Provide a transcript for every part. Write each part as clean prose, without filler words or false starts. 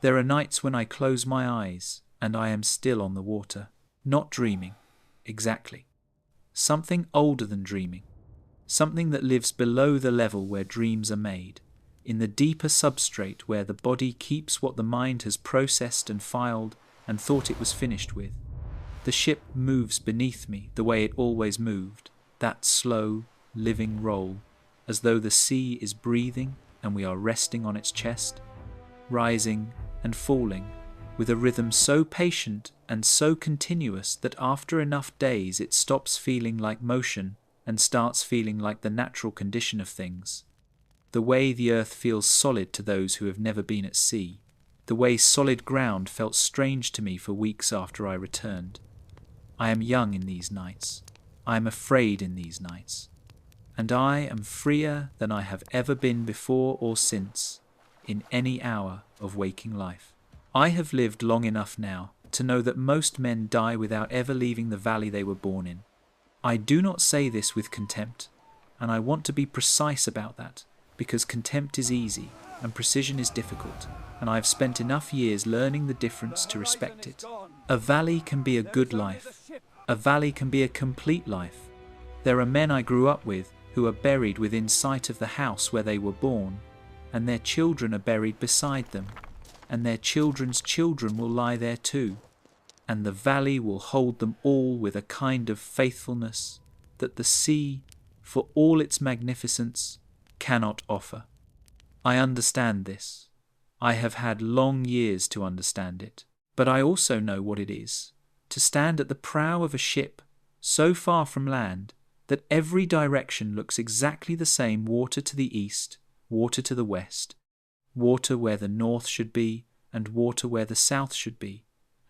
There are nights when I close my eyes and I am still on the water, not dreaming, exactly. Something older than dreaming, something that lives below the level where dreams are made, in the deeper substrate where the body keeps what the mind has processed and filed and thought it was finished with. The ship moves beneath me the way it always moved, that slow, living roll, as though the sea is breathing and we are resting on its chest, rising and falling, with a rhythm so patient and so continuous that after enough days it stops feeling like motion and starts feeling like the natural condition of things. The way the earth feels solid to those who have never been at sea, the way solid ground felt strange to me for weeks after I returned. I am young in these nights. I am afraid in these nights. And I am freer than I have ever been before or since, in any hour of waking life. I have lived long enough now to know that most men die without ever leaving the valley they were born in. I do not say this with contempt, and I want to be precise about that, because contempt is easy and precision is difficult, and I have spent enough years learning the difference to respect it. A valley can be a good life. A valley can be a complete life. There are men I grew up with who are buried within sight of the house where they were born, and their children are buried beside them, and their children's children will lie there too, and the valley will hold them all with a kind of faithfulness that the sea, for all its magnificence, cannot offer. I understand this. I have had long years to understand it, but I also know what it is to stand at the prow of a ship so far from land that every direction looks exactly the same, water to the east, water to the west, water where the north should be, and water where the south should be,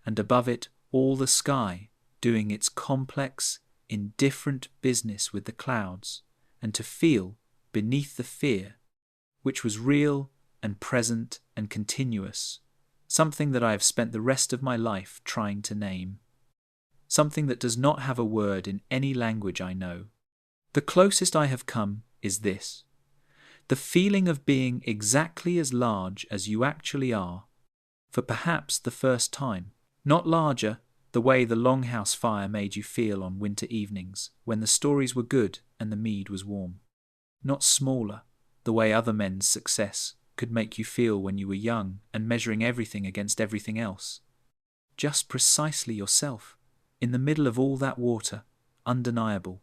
and above it all the sky doing its complex, indifferent business with the clouds, and to feel beneath the fear, which was real and present and continuous, something that I have spent the rest of my life trying to name. Something that does not have a word in any language I know. The closest I have come is this: the feeling of being exactly as large as you actually are, for perhaps the first time. Not larger, the way the longhouse fire made you feel on winter evenings, when the stories were good and the mead was warm. Not smaller, the way other men's success could make you feel when you were young and measuring everything against everything else. Just precisely yourself, in the middle of all that water, undeniable.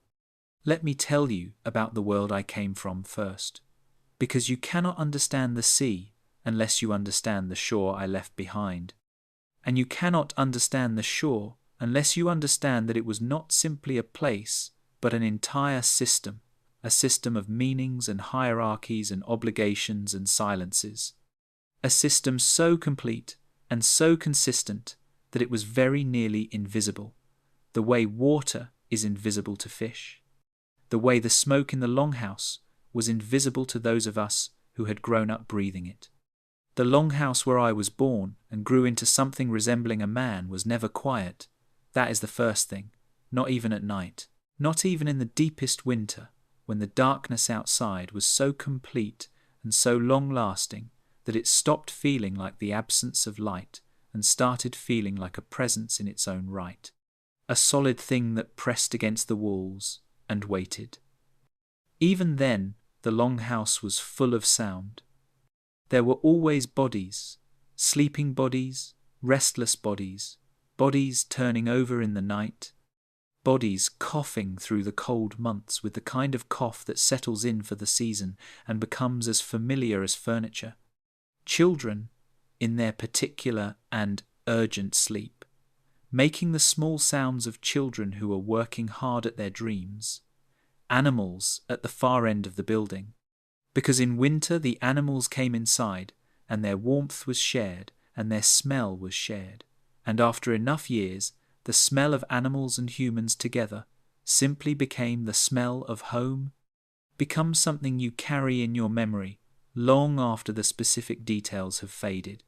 Let me tell you about the world I came from first, because you cannot understand the sea unless you understand the shore I left behind. And you cannot understand the shore unless you understand that it was not simply a place, but an entire system, a system of meanings and hierarchies and obligations and silences. A system so complete and so consistent that it was very nearly invisible, the way water is invisible to fish, the way the smoke in the longhouse was invisible to those of us who had grown up breathing it. The longhouse where I was born and grew into something resembling a man was never quiet. That is the first thing, not even at night, not even in the deepest winter, when the darkness outside was so complete and so long-lasting that it stopped feeling like the absence of light and started feeling like a presence in its own right, a solid thing that pressed against the walls and waited. Even then, the longhouse was full of sound. There were always bodies, sleeping bodies, restless bodies, bodies turning over in the night, bodies coughing through the cold months with the kind of cough that settles in for the season and becomes as familiar as furniture. Children, in their particular and urgent sleep, making the small sounds of children who are working hard at their dreams. Animals at the far end of the building, because in winter the animals came inside, and their warmth was shared, and their smell was shared, and after enough years, the smell of animals and humans together simply became the smell of home, becomes something you carry in your memory long after the specific details have faded,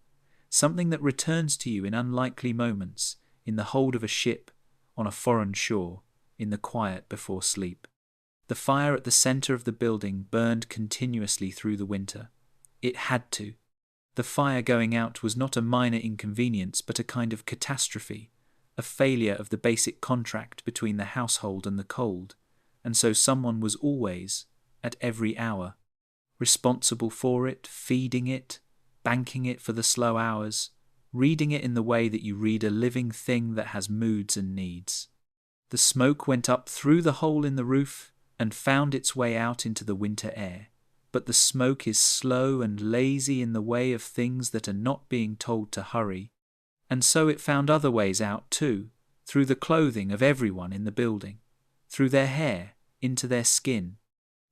something that returns to you in unlikely moments, in the hold of a ship, on a foreign shore, in the quiet before sleep. The fire at the centre of the building burned continuously through the winter. It had to. The fire going out was not a minor inconvenience but a kind of catastrophe, a failure of the basic contract between the household and the cold, and so someone was always, at every hour, responsible for it, feeding it, banking it for the slow hours, reading it in the way that you read a living thing that has moods and needs. The smoke went up through the hole in the roof and found its way out into the winter air, but the smoke is slow and lazy in the way of things that are not being told to hurry, and so it found other ways out too, through the clothing of everyone in the building, through their hair, into their skin,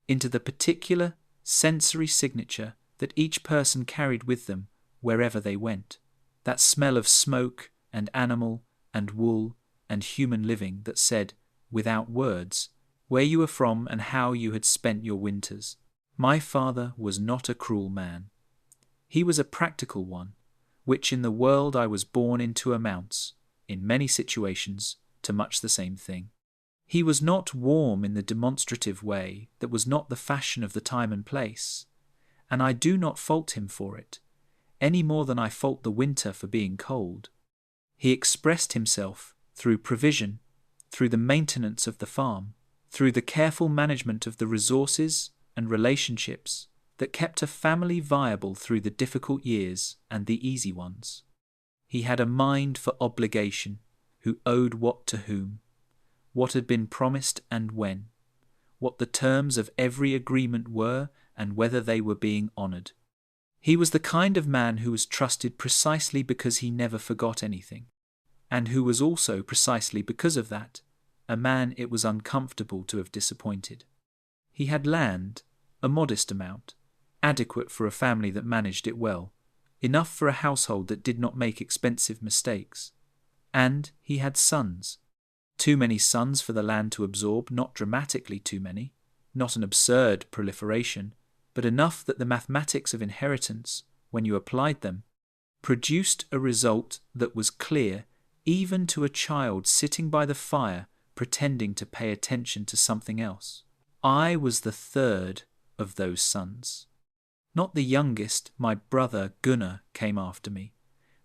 into the particular sensory signature that each person carried with them wherever they went, that smell of smoke and animal and wool and human living that said, without words, where you were from and how you had spent your winters. My father was not a cruel man. He was a practical one, which in the world I was born into amounts, in many situations, to much the same thing. He was not warm in the demonstrative way that was not the fashion of the time and place, and I do not fault him for it, any more than I fault the winter for being cold. He expressed himself through provision, through the maintenance of the farm, through the careful management of the resources and relationships that kept a family viable through the difficult years and the easy ones. He had a mind for obligation, who owed what to whom, what had been promised and when, what the terms of every agreement were and whether they were being honoured. He was the kind of man who was trusted precisely because he never forgot anything, and who was also, precisely because of that, a man it was uncomfortable to have disappointed. He had land, a modest amount, adequate for a family that managed it well, enough for a household that did not make expensive mistakes. And he had sons. Too many sons for the land to absorb, not dramatically too many, not an absurd proliferation, but enough that the mathematics of inheritance, when you applied them, produced a result that was clear even to a child sitting by the fire pretending to pay attention to something else. I was the third of those sons. Not the youngest, my brother Gunnar came after me,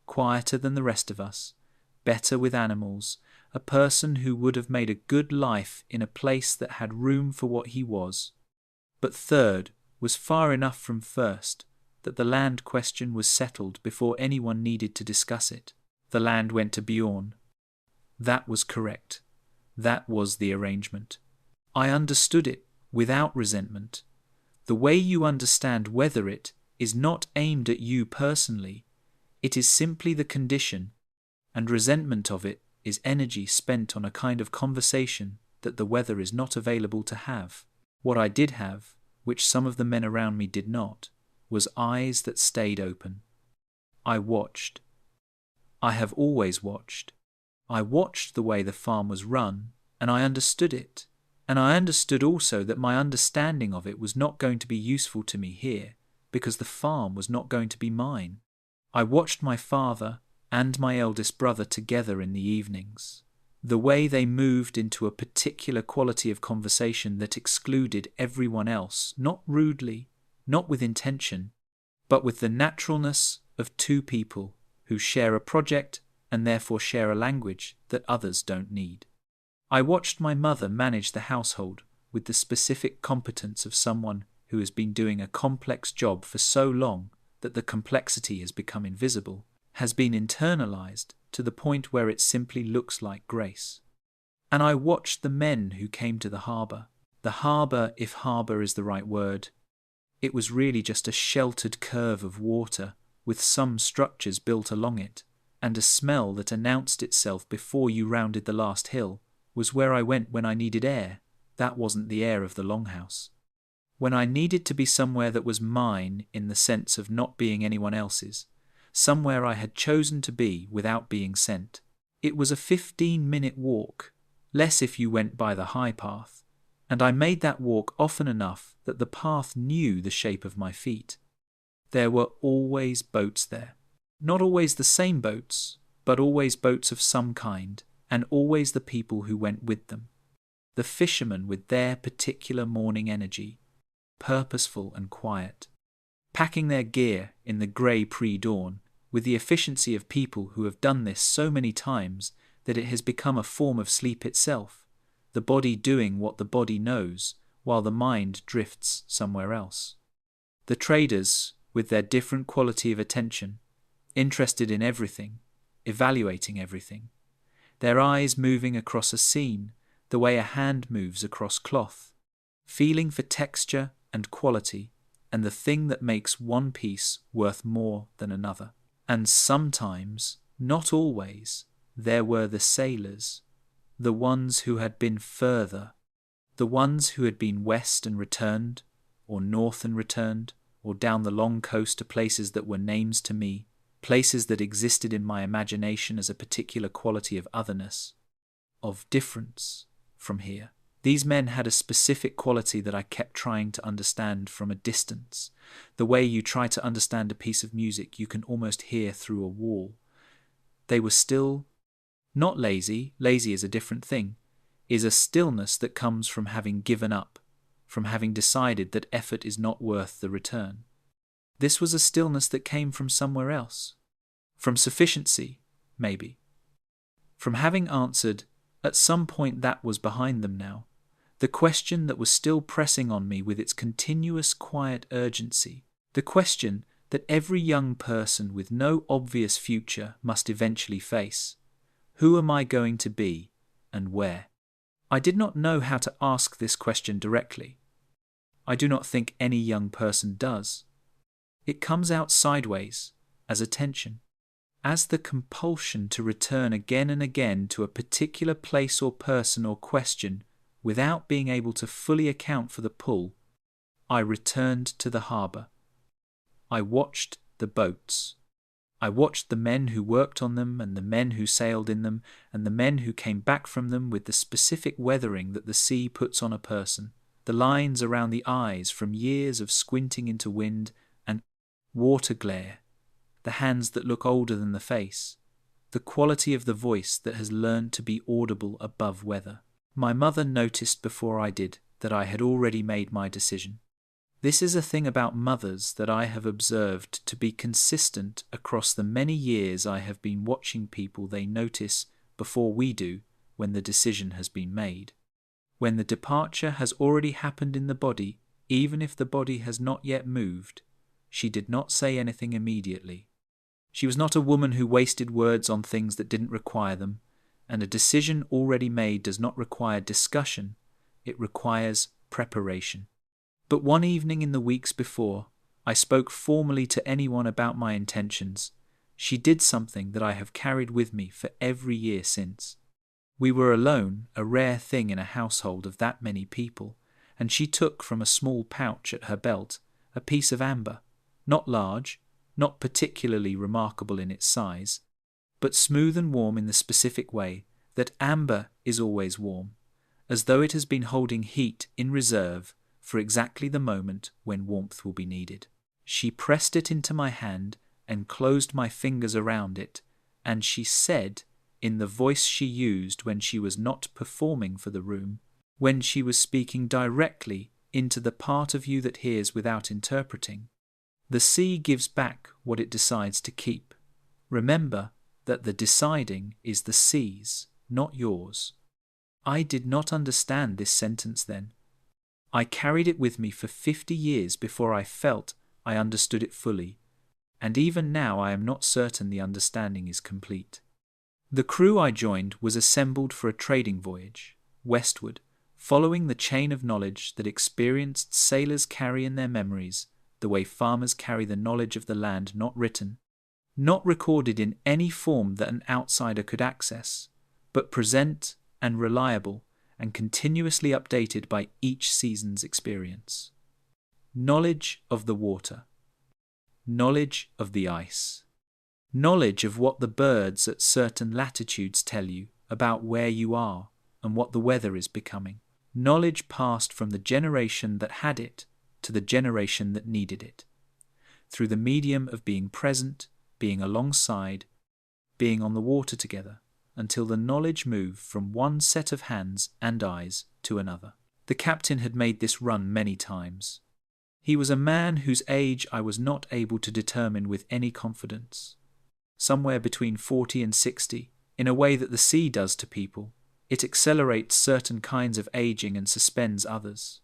quieter than the rest of us, better with animals, a person who would have made a good life in a place that had room for what he was. But third was far enough from first that the land question was settled before anyone needed to discuss it. The land went to Bjorn. That was correct. That was the arrangement. I understood it without resentment. The way you understand whether it is not aimed at you personally. It is simply the condition, and resentment of it is energy spent on a kind of conversation that the weather is not available to have. What I did have, which some of the men around me did not, was eyes that stayed open. I watched. I have always watched. I watched the way the farm was run, and I understood it. And I understood also that my understanding of it was not going to be useful to me here, because the farm was not going to be mine. I watched my father and my eldest brother together in the evenings. The way they moved into a particular quality of conversation that excluded everyone else, not rudely, not with intention, but with the naturalness of two people who share a project and therefore share a language that others don't need. I watched my mother manage the household with the specific competence of someone who has been doing a complex job for so long that the complexity has become invisible, has been internalized to the point where it simply looks like grace. And I watched the men who came to the harbour. The harbour, if harbour is the right word, it was really just a sheltered curve of water with some structures built along it, and a smell that announced itself before you rounded the last hill was where I went when I needed air. That wasn't the air of the longhouse. When I needed to be somewhere that was mine in the sense of not being anyone else's, somewhere I had chosen to be without being sent. It was a 15-minute walk, less if you went by the high path, and I made that walk often enough that the path knew the shape of my feet. There were always boats there. Not always the same boats, but always boats of some kind, and always the people who went with them. The fishermen with their particular morning energy, purposeful and quiet, packing their gear in the grey pre-dawn, with the efficiency of people who have done this so many times that it has become a form of sleep itself, the body doing what the body knows, while the mind drifts somewhere else. The traders, with their different quality of attention, interested in everything, evaluating everything, their eyes moving across a scene the way a hand moves across cloth, feeling for texture and quality and the thing that makes one piece worth more than another. And sometimes, not always, there were the sailors, the ones who had been further, the ones who had been west and returned, or north and returned, or down the long coast to places that were names to me, places that existed in my imagination as a particular quality of otherness, of difference from here. These men had a specific quality that I kept trying to understand from a distance, the way you try to understand a piece of music you can almost hear through a wall. They were still, not lazy, lazy is a different thing, is a stillness that comes from having given up, from having decided that effort is not worth the return. This was a stillness that came from somewhere else, from sufficiency, maybe, from having answered, at some point that was behind them now, the question that was still pressing on me with its continuous quiet urgency, the question that every young person with no obvious future must eventually face. Who am I going to be, and where? I did not know how to ask this question directly. I do not think any young person does. It comes out sideways, as a tension, as the compulsion to return again and again to a particular place or person or question without being able to fully account for the pull. I returned to the harbour. I watched the boats. I watched the men who worked on them and the men who sailed in them and the men who came back from them with the specific weathering that the sea puts on a person, the lines around the eyes from years of squinting into wind and water glare, the hands that look older than the face, the quality of the voice that has learned to be audible above weather. My mother noticed before I did that I had already made my decision. This is a thing about mothers that I have observed to be consistent across the many years I have been watching people. They notice before we do when the decision has been made. When the departure has already happened in the body, even if the body has not yet moved, she did not say anything immediately. She was not a woman who wasted words on things that didn't require them, and a decision already made does not require discussion, it requires preparation. But one evening in the weeks before I spoke formally to anyone about my intentions, she did something that I have carried with me for every year since. We were alone, a rare thing in a household of that many people, and she took from a small pouch at her belt a piece of amber, not large, not particularly remarkable in its size, but smooth and warm in the specific way that amber is always warm, as though it has been holding heat in reserve for exactly the moment when warmth will be needed. She pressed it into my hand and closed my fingers around it, and she said, in the voice she used when she was not performing for the room, when she was speaking directly into the part of you that hears without interpreting, "The sea gives back what it decides to keep. Remember that the deciding is the sea's, not yours." I did not understand this sentence then. I carried it with me for 50 years before I felt I understood it fully, and even now I am not certain the understanding is complete. The crew I joined was assembled for a trading voyage, westward, following the chain of knowledge that experienced sailors carry in their memories, the way farmers carry the knowledge of the land not written, not recorded in any form that an outsider could access, but present and reliable and continuously updated by each season's experience. Knowledge of the water. Knowledge of the ice. Knowledge of what the birds at certain latitudes tell you about where you are and what the weather is becoming. Knowledge passed from the generation that had it to the generation that needed it, through the medium of being present, being alongside, being on the water together, until the knowledge moved from one set of hands and eyes to another. The captain had made this run many times. He was a man whose age I was not able to determine with any confidence. Somewhere between 40 and 60, in a way that the sea does to people. It accelerates certain kinds of aging and suspends others.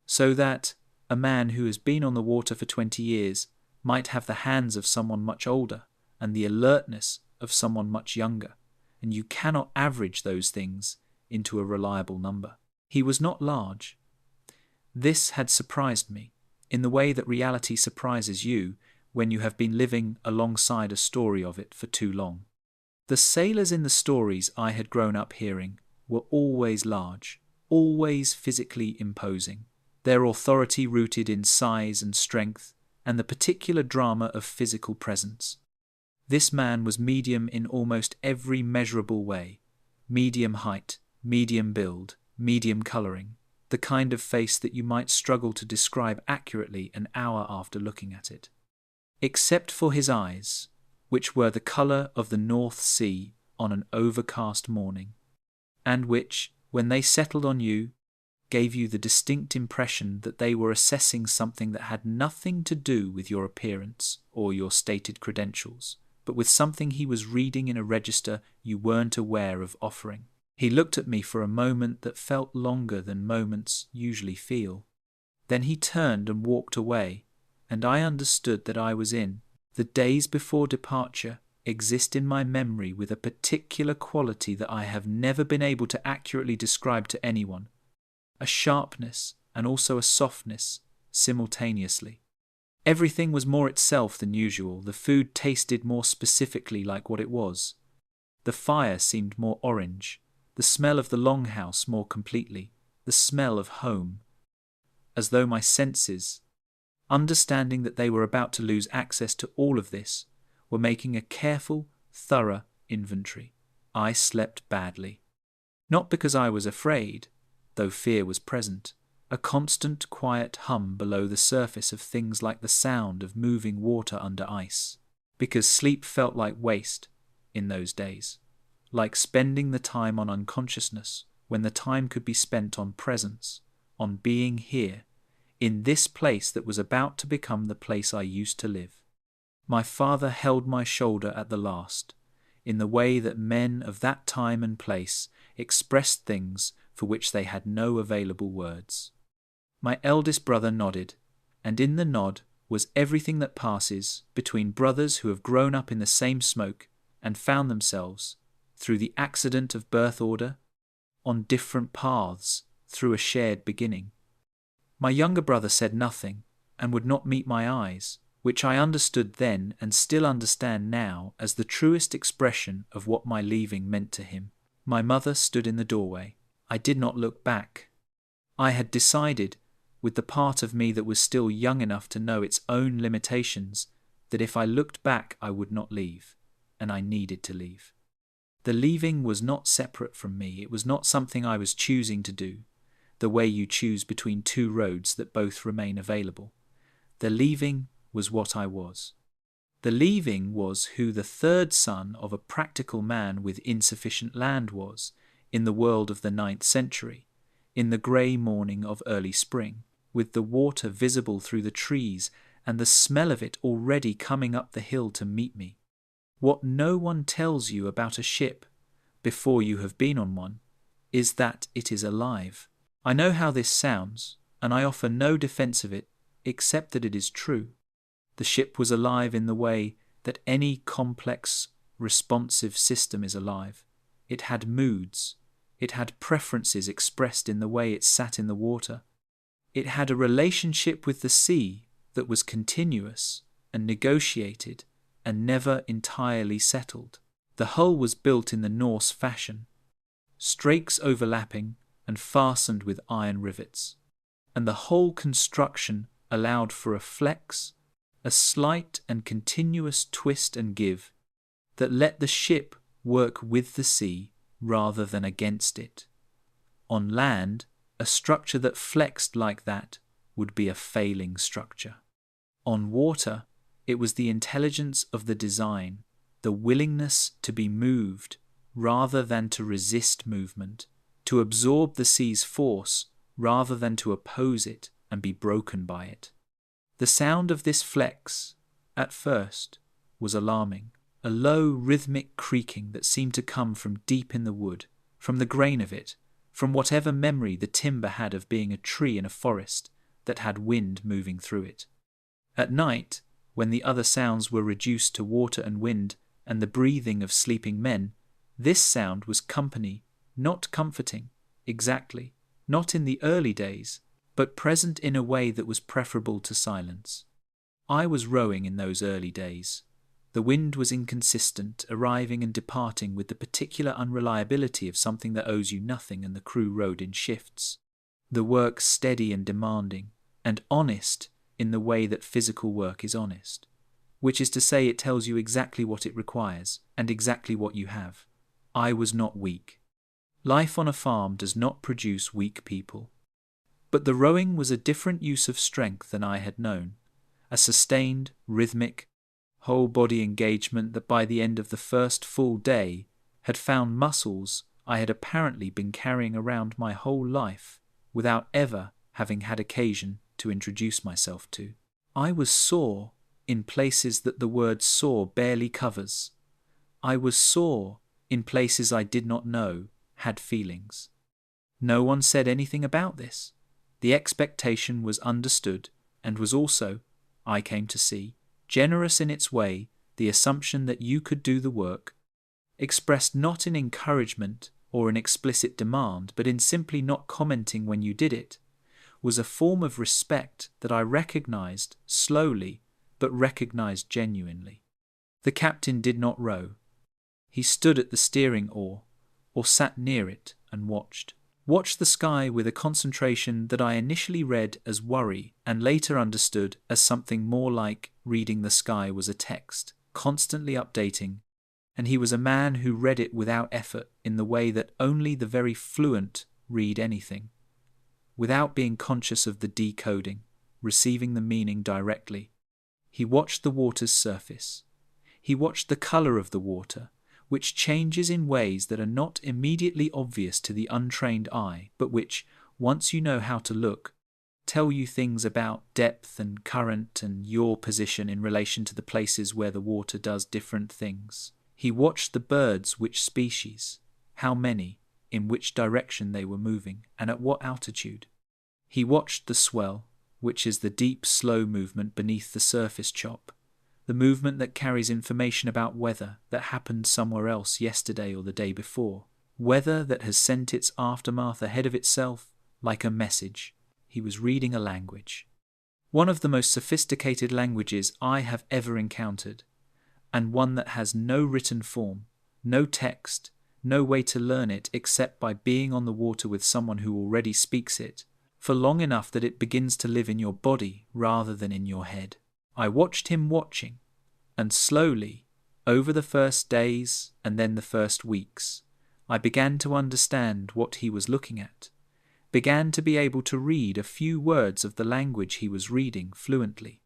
So that a man who has been on the water for 20 years might have the hands of someone much older and the alertness of someone much younger, and you cannot average those things into a reliable number. He was not large. This had surprised me, in the way that reality surprises you when you have been living alongside a story of it for too long. The sailors in the stories I had grown up hearing were always large, always physically imposing, their authority rooted in size and strength and the particular drama of physical presence. This man was medium in almost every measurable way: medium height, medium build, medium colouring, the kind of face that you might struggle to describe accurately an hour after looking at it. Except for his eyes, which were the colour of the North Sea on an overcast morning, and which, when they settled on you, gave you the distinct impression that they were assessing something that had nothing to do with your appearance or your stated credentials, but with something he was reading in a register you weren't aware of offering. He looked at me for a moment that felt longer than moments usually feel. Then he turned and walked away, and I understood that I was in. The days before departure exist in my memory with a particular quality that I have never been able to accurately describe to anyone, a sharpness and also a softness simultaneously. Everything was more itself than usual. The food tasted more specifically like what it was. The fire seemed more orange, the smell of the longhouse more completely, the smell of home, as though my senses, understanding that they were about to lose access to all of this, were making a careful, thorough inventory. I slept badly. Not because I was afraid, though fear was present, a constant quiet hum below the surface of things like the sound of moving water under ice, because sleep felt like waste in those days, like spending the time on unconsciousness when the time could be spent on presence, on being here, in this place that was about to become the place I used to live. My father held my shoulder at the last, in the way that men of that time and place expressed things for which they had no available words. My eldest brother nodded, and in the nod was everything that passes between brothers who have grown up in the same smoke and found themselves, through the accident of birth order, on different paths through a shared beginning. My younger brother said nothing and would not meet my eyes, which I understood then and still understand now as the truest expression of what my leaving meant to him. My mother stood in the doorway. I did not look back. I had decided, with the part of me that was still young enough to know its own limitations, that if I looked back I would not leave, and I needed to leave. The leaving was not separate from me. It was not something I was choosing to do, the way you choose between two roads that both remain available. The leaving was what I was. The leaving was who the third son of a practical man with insufficient land was, in the world of the 9th century, in the grey morning of early spring, with the water visible through the trees and the smell of it already coming up the hill to meet me. What no one tells you about a ship, before you have been on one, is that it is alive. I know how this sounds, and I offer no defence of it, except that it is true. The ship was alive in the way that any complex, responsive system is alive. It had moods. It had preferences expressed in the way it sat in the water. It had a relationship with the sea that was continuous and negotiated and never entirely settled. The hull was built in the Norse fashion, strakes overlapping and fastened with iron rivets, and the whole construction allowed for a flex, a slight and continuous twist and give that let the ship work with the sea rather than against it. On land, a structure that flexed like that would be a failing structure. On water, it was the intelligence of the design, the willingness to be moved rather than to resist movement, to absorb the sea's force rather than to oppose it and be broken by it. The sound of this flex, at first, was alarming, a low rhythmic creaking that seemed to come from deep in the wood, from the grain of it, from whatever memory the timber had of being a tree in a forest that had wind moving through it. At night, when the other sounds were reduced to water and wind and the breathing of sleeping men, this sound was company, not comforting, exactly, not in the early days, but present in a way that was preferable to silence. I was rowing in those early days. The wind was inconsistent, arriving and departing with the particular unreliability of something that owes you nothing, and the crew rowed in shifts. The work steady and demanding, and honest in the way that physical work is honest, which is to say it tells you exactly what it requires and exactly what you have. I was not weak. Life on a farm does not produce weak people. But the rowing was a different use of strength than I had known, a sustained, rhythmic, whole-body engagement that by the end of the first full day had found muscles I had apparently been carrying around my whole life without ever having had occasion to introduce myself to. I was sore in places that the word sore barely covers. I was sore in places I did not know had feelings. No one said anything about this. The expectation was understood and was also, I came to see, generous in its way. The assumption that you could do the work, expressed not in encouragement or an explicit demand, but in simply not commenting when you did it, was a form of respect that I recognized slowly, but recognized genuinely. The captain did not row. He stood at the steering oar, or sat near it and watched the sky with a concentration that I initially read as worry and later understood as something more like reading the sky was a text, constantly updating, and he was a man who read it without effort in the way that only the very fluent read anything, without being conscious of the decoding, receiving the meaning directly. He watched the water's surface. He watched the colour of the water, which changes in ways that are not immediately obvious to the untrained eye, but which, once you know how to look, tell you things about depth and current and your position in relation to the places where the water does different things. He watched the birds, which species, how many, in which direction they were moving, and at what altitude. He watched the swell, which is the deep, slow movement beneath the surface chop, the movement that carries information about weather that happened somewhere else yesterday or the day before, weather that has sent its aftermath ahead of itself like a message. He was reading a language, one of the most sophisticated languages I have ever encountered, and one that has no written form, no text, no way to learn it except by being on the water with someone who already speaks it, for long enough that it begins to live in your body rather than in your head. I watched him watching, and slowly, over the first days and then the first weeks, I began to understand what he was looking at, began to be able to read a few words of the language he was reading fluently.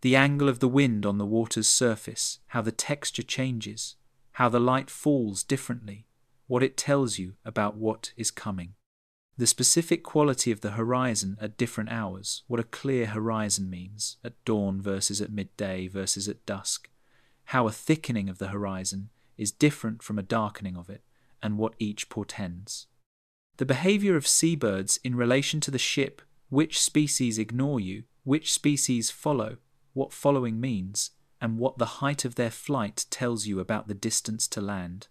The angle of the wind on the water's surface, how the texture changes, how the light falls differently, what it tells you about what is coming. The specific quality of the horizon at different hours, what a clear horizon means, at dawn versus at midday versus at dusk, how a thickening of the horizon is different from a darkening of it, and what each portends. The behaviour of seabirds in relation to the ship, which species ignore you, which species follow, what following means, and what the height of their flight tells you about the distance to land.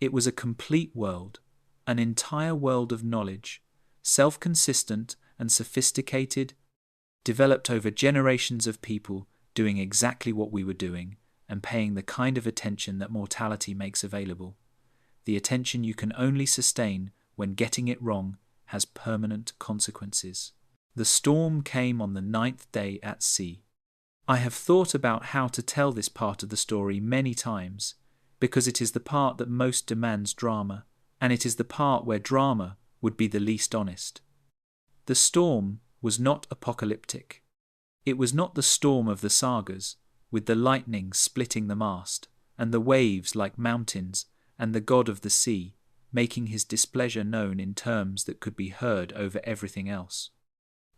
It was a complete world, an entire world of knowledge, self-consistent and sophisticated, developed over generations of people doing exactly what we were doing and paying the kind of attention that mortality makes available, the attention you can only sustain when getting it wrong has permanent consequences. The storm came on the 9th day at sea. I have thought about how to tell this part of the story many times, because it is the part that most demands drama, and it is the part where drama would be the least honest. The storm was not apocalyptic. It was not the storm of the sagas, with the lightning splitting the mast, and the waves like mountains, and the god of the sea, making his displeasure known in terms that could be heard over everything else.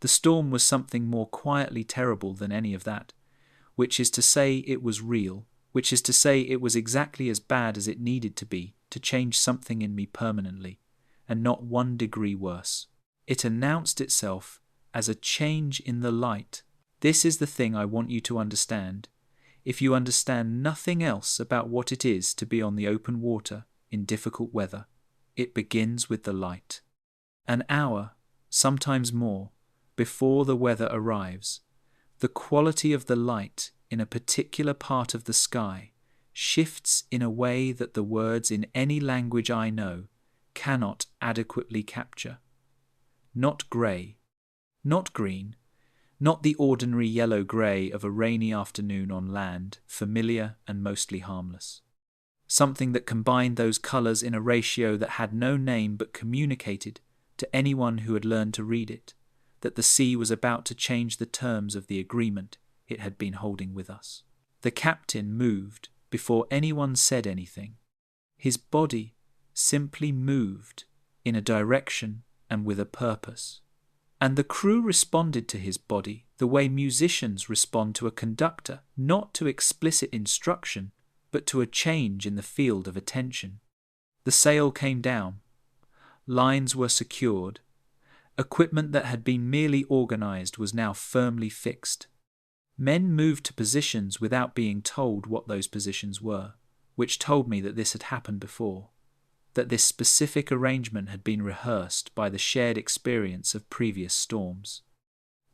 The storm was something more quietly terrible than any of that, which is to say it was real, which is to say it was exactly as bad as it needed to be to change something in me permanently, and not 1 degree worse. It announced itself as a change in the light. This is the thing I want you to understand. If you understand nothing else about what it is to be on the open water in difficult weather, it begins with the light. An hour, sometimes more, before the weather arrives, the quality of the light in a particular part of the sky shifts in a way that the words in any language I know cannot adequately capture. Not grey, not green, not the ordinary yellow-grey of a rainy afternoon on land, familiar and mostly harmless. Something that combined those colours in a ratio that had no name but communicated to anyone who had learned to read it, that the sea was about to change the terms of the agreement it had been holding with us. The captain moved before anyone said anything. His body simply moved in a direction and with a purpose. And the crew responded to his body the way musicians respond to a conductor, not to explicit instruction, but to a change in the field of attention. The sail came down. Lines were secured. Equipment that had been merely organized was now firmly fixed. Men moved to positions without being told what those positions were, which told me that this had happened before, that this specific arrangement had been rehearsed by the shared experience of previous storms,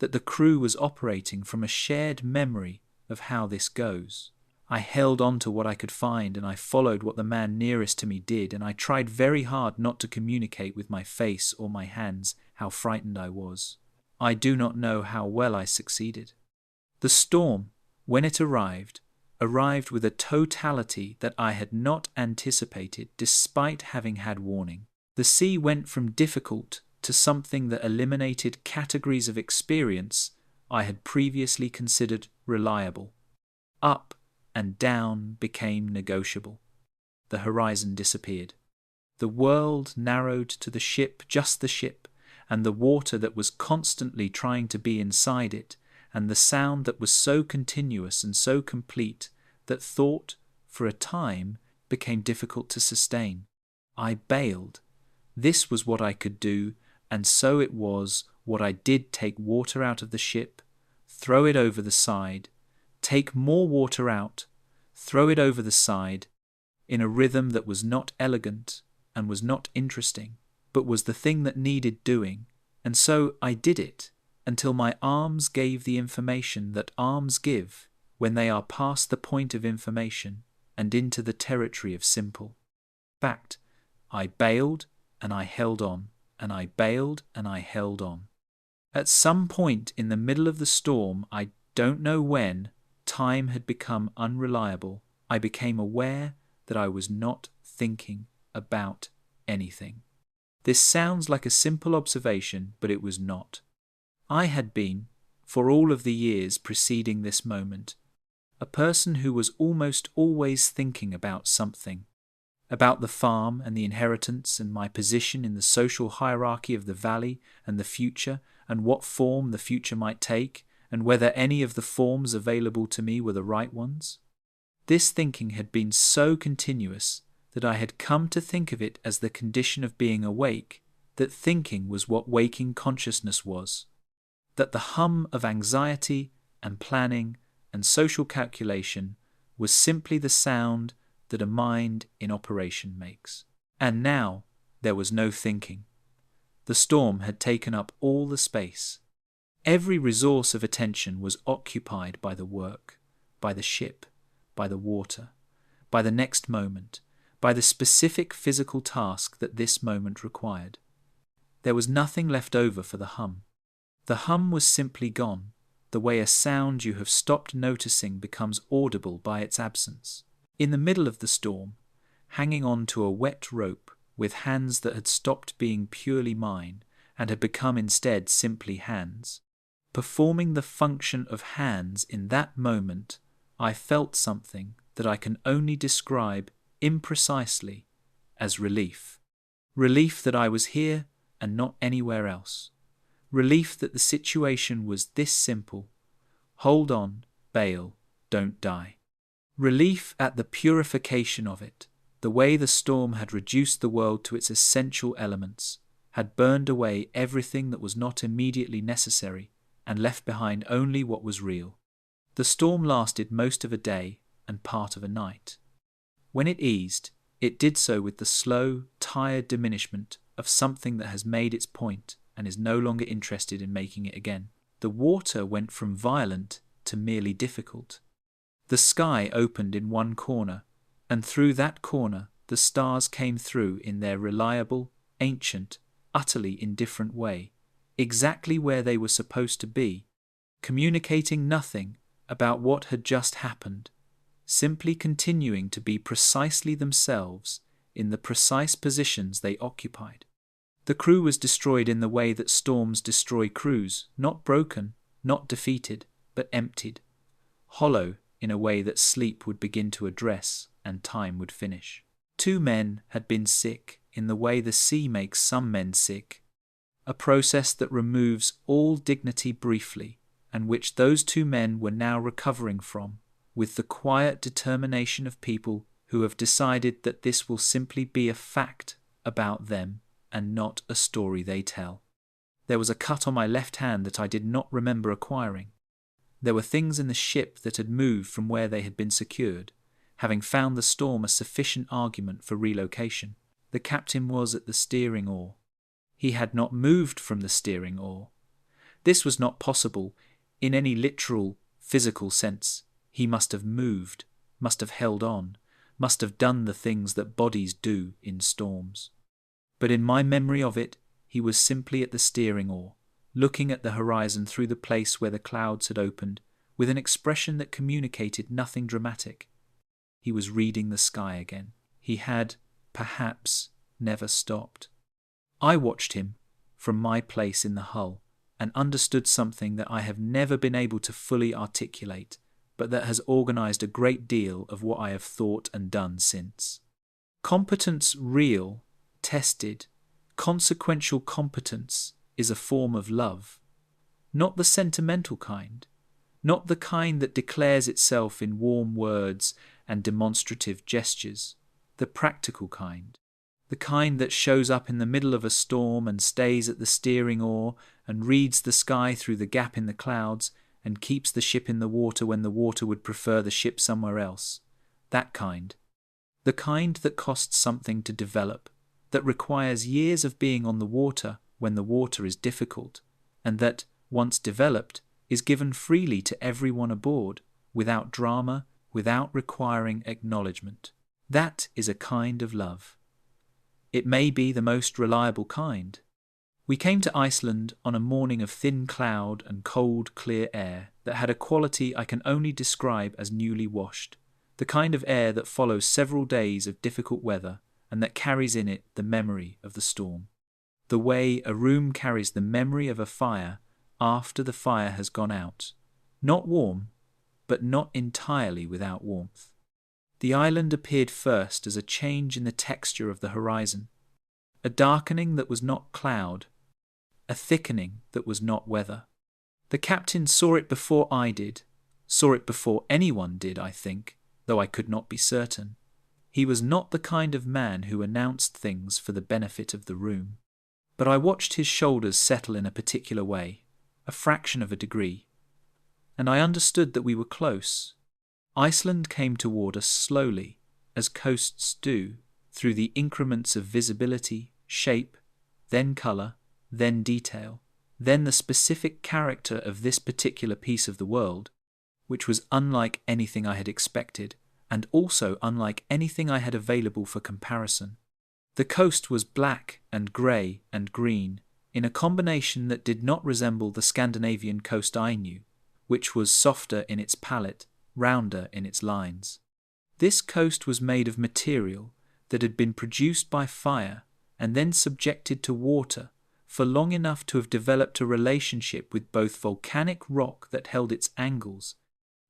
that the crew was operating from a shared memory of how this goes. I held on to what I could find, and I followed what the man nearest to me did, and I tried very hard not to communicate with my face or my hands how frightened I was. I do not know how well I succeeded. The storm, when it arrived with a totality that I had not anticipated despite having had warning. The sea went from difficult to something that eliminated categories of experience I had previously considered reliable. Up and down became negotiable. The horizon disappeared. The world narrowed to the ship, just the ship, and the water that was constantly trying to be inside it, and the sound that was so continuous and so complete that thought, for a time, became difficult to sustain. I bailed. This was what I could do, and so it was what I did: take water out of the ship, throw it over the side, take more water out, throw it over the side, in a rhythm that was not elegant and was not interesting, but was the thing that needed doing, and so I did it until my arms gave the information that arms give when they are past the point of information and into the territory of simple. Fact, I bailed and I held on, and I bailed and I held on. At some point in the middle of the storm, I don't know when, time had become unreliable. I became aware that I was not thinking about anything. This sounds like a simple observation, but it was not. I had been, for all of the years preceding this moment, a person who was almost always thinking about something, about the farm and the inheritance and my position in the social hierarchy of the valley and the future and what form the future might take and whether any of the forms available to me were the right ones. This thinking had been so continuous that I had come to think of it as the condition of being awake, that thinking was what waking consciousness was, that the hum of anxiety and planning and social calculation was simply the sound that a mind in operation makes. And now there was no thinking. The storm had taken up all the space. Every resource of attention was occupied by the work, by the ship, by the water, by the next moment, by the specific physical task that this moment required. There was nothing left over for the hum. The hum was simply gone, the way a sound you have stopped noticing becomes audible by its absence. In the middle of the storm, hanging on to a wet rope with hands that had stopped being purely mine and had become instead simply hands, performing the function of hands in that moment, I felt something that I can only describe imprecisely as relief. Relief that I was here and not anywhere else. Relief that the situation was this simple. Hold on, Bale, don't die. Relief at the purification of it, the way the storm had reduced the world to its essential elements, had burned away everything that was not immediately necessary, and left behind only what was real. The storm lasted most of a day and part of a night. When it eased, it did so with the slow, tired diminishment of something that has made its point and is no longer interested in making it again. The water went from violent to merely difficult. The sky opened in one corner, and through that corner the stars came through in their reliable, ancient, utterly indifferent way, exactly where they were supposed to be, communicating nothing about what had just happened, simply continuing to be precisely themselves in the precise positions they occupied. The crew was destroyed in the way that storms destroy crews, not broken, not defeated, but emptied, hollow in a way that sleep would begin to address and time would finish. 2 men had been sick in the way the sea makes some men sick, a process that removes all dignity briefly, and which those 2 men were now recovering from, with the quiet determination of people who have decided that this will simply be a fact about them and not a story they tell. There was a cut on my left hand that I did not remember acquiring. There were things in the ship that had moved from where they had been secured, having found the storm a sufficient argument for relocation. The captain was at the steering oar. He had not moved from the steering oar. This was not possible in any literal, physical sense. He must have moved, must have held on, must have done the things that bodies do in storms. But in my memory of it, he was simply at the steering oar, looking at the horizon through the place where the clouds had opened, with an expression that communicated nothing dramatic. He was reading the sky again. He had, perhaps, never stopped. I watched him from my place in the hull and understood something that I have never been able to fully articulate, but that has organized a great deal of what I have thought and done since. Competence real, tested, consequential competence is a form of love, not the sentimental kind, not the kind that declares itself in warm words and demonstrative gestures, the practical kind, the kind that shows up in the middle of a storm and stays at the steering oar and reads the sky through the gap in the clouds and keeps the ship in the water when the water would prefer the ship somewhere else. That kind. The kind that costs something to develop, that requires years of being on the water when the water is difficult, and that, once developed, is given freely to everyone aboard, without drama, without requiring acknowledgement. That is a kind of love. It may be the most reliable kind. We came to Iceland on a morning of thin cloud and cold, clear air that had a quality I can only describe as newly washed, the kind of air that follows several days of difficult weather and that carries in it the memory of the storm. The way a room carries the memory of a fire after the fire has gone out, not warm, but not entirely without warmth. The island appeared first as a change in the texture of the horizon, a darkening that was not cloud, a thickening that was not weather. The captain saw it before I did, saw it before anyone did, I think, though I could not be certain. He was not the kind of man who announced things for the benefit of the room. But I watched his shoulders settle in a particular way, a fraction of a degree, and I understood that we were close. Iceland came toward us slowly, as coasts do, through the increments of visibility, shape, then colour, then detail, then the specific character of this particular piece of the world, which was unlike anything I had expected, and also unlike anything I had available for comparison. The coast was black and grey and green, in a combination that did not resemble the Scandinavian coast I knew, which was softer in its palette, rounder in its lines. This coast was made of material that had been produced by fire and then subjected to water for long enough to have developed a relationship with both volcanic rock that held its angles,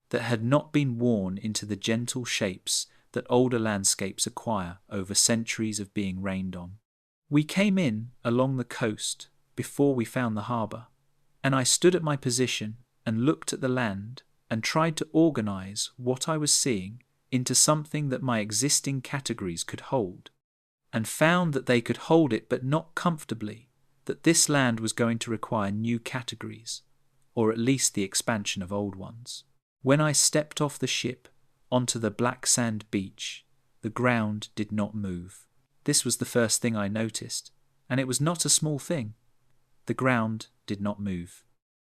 that had not been worn into the gentle shapes that older landscapes acquire over centuries of being rained on. We came in along the coast before we found the harbour. and I stood at my position and looked at the land and tried to organize what I was seeing into something that my existing categories could hold, and found that they could hold it but not comfortably, that this land was going to require new categories, or at least the expansion of old ones. When I stepped off the ship onto the black sand beach, the ground did not move. This was the first thing I noticed, and it was not a small thing. The ground did not move.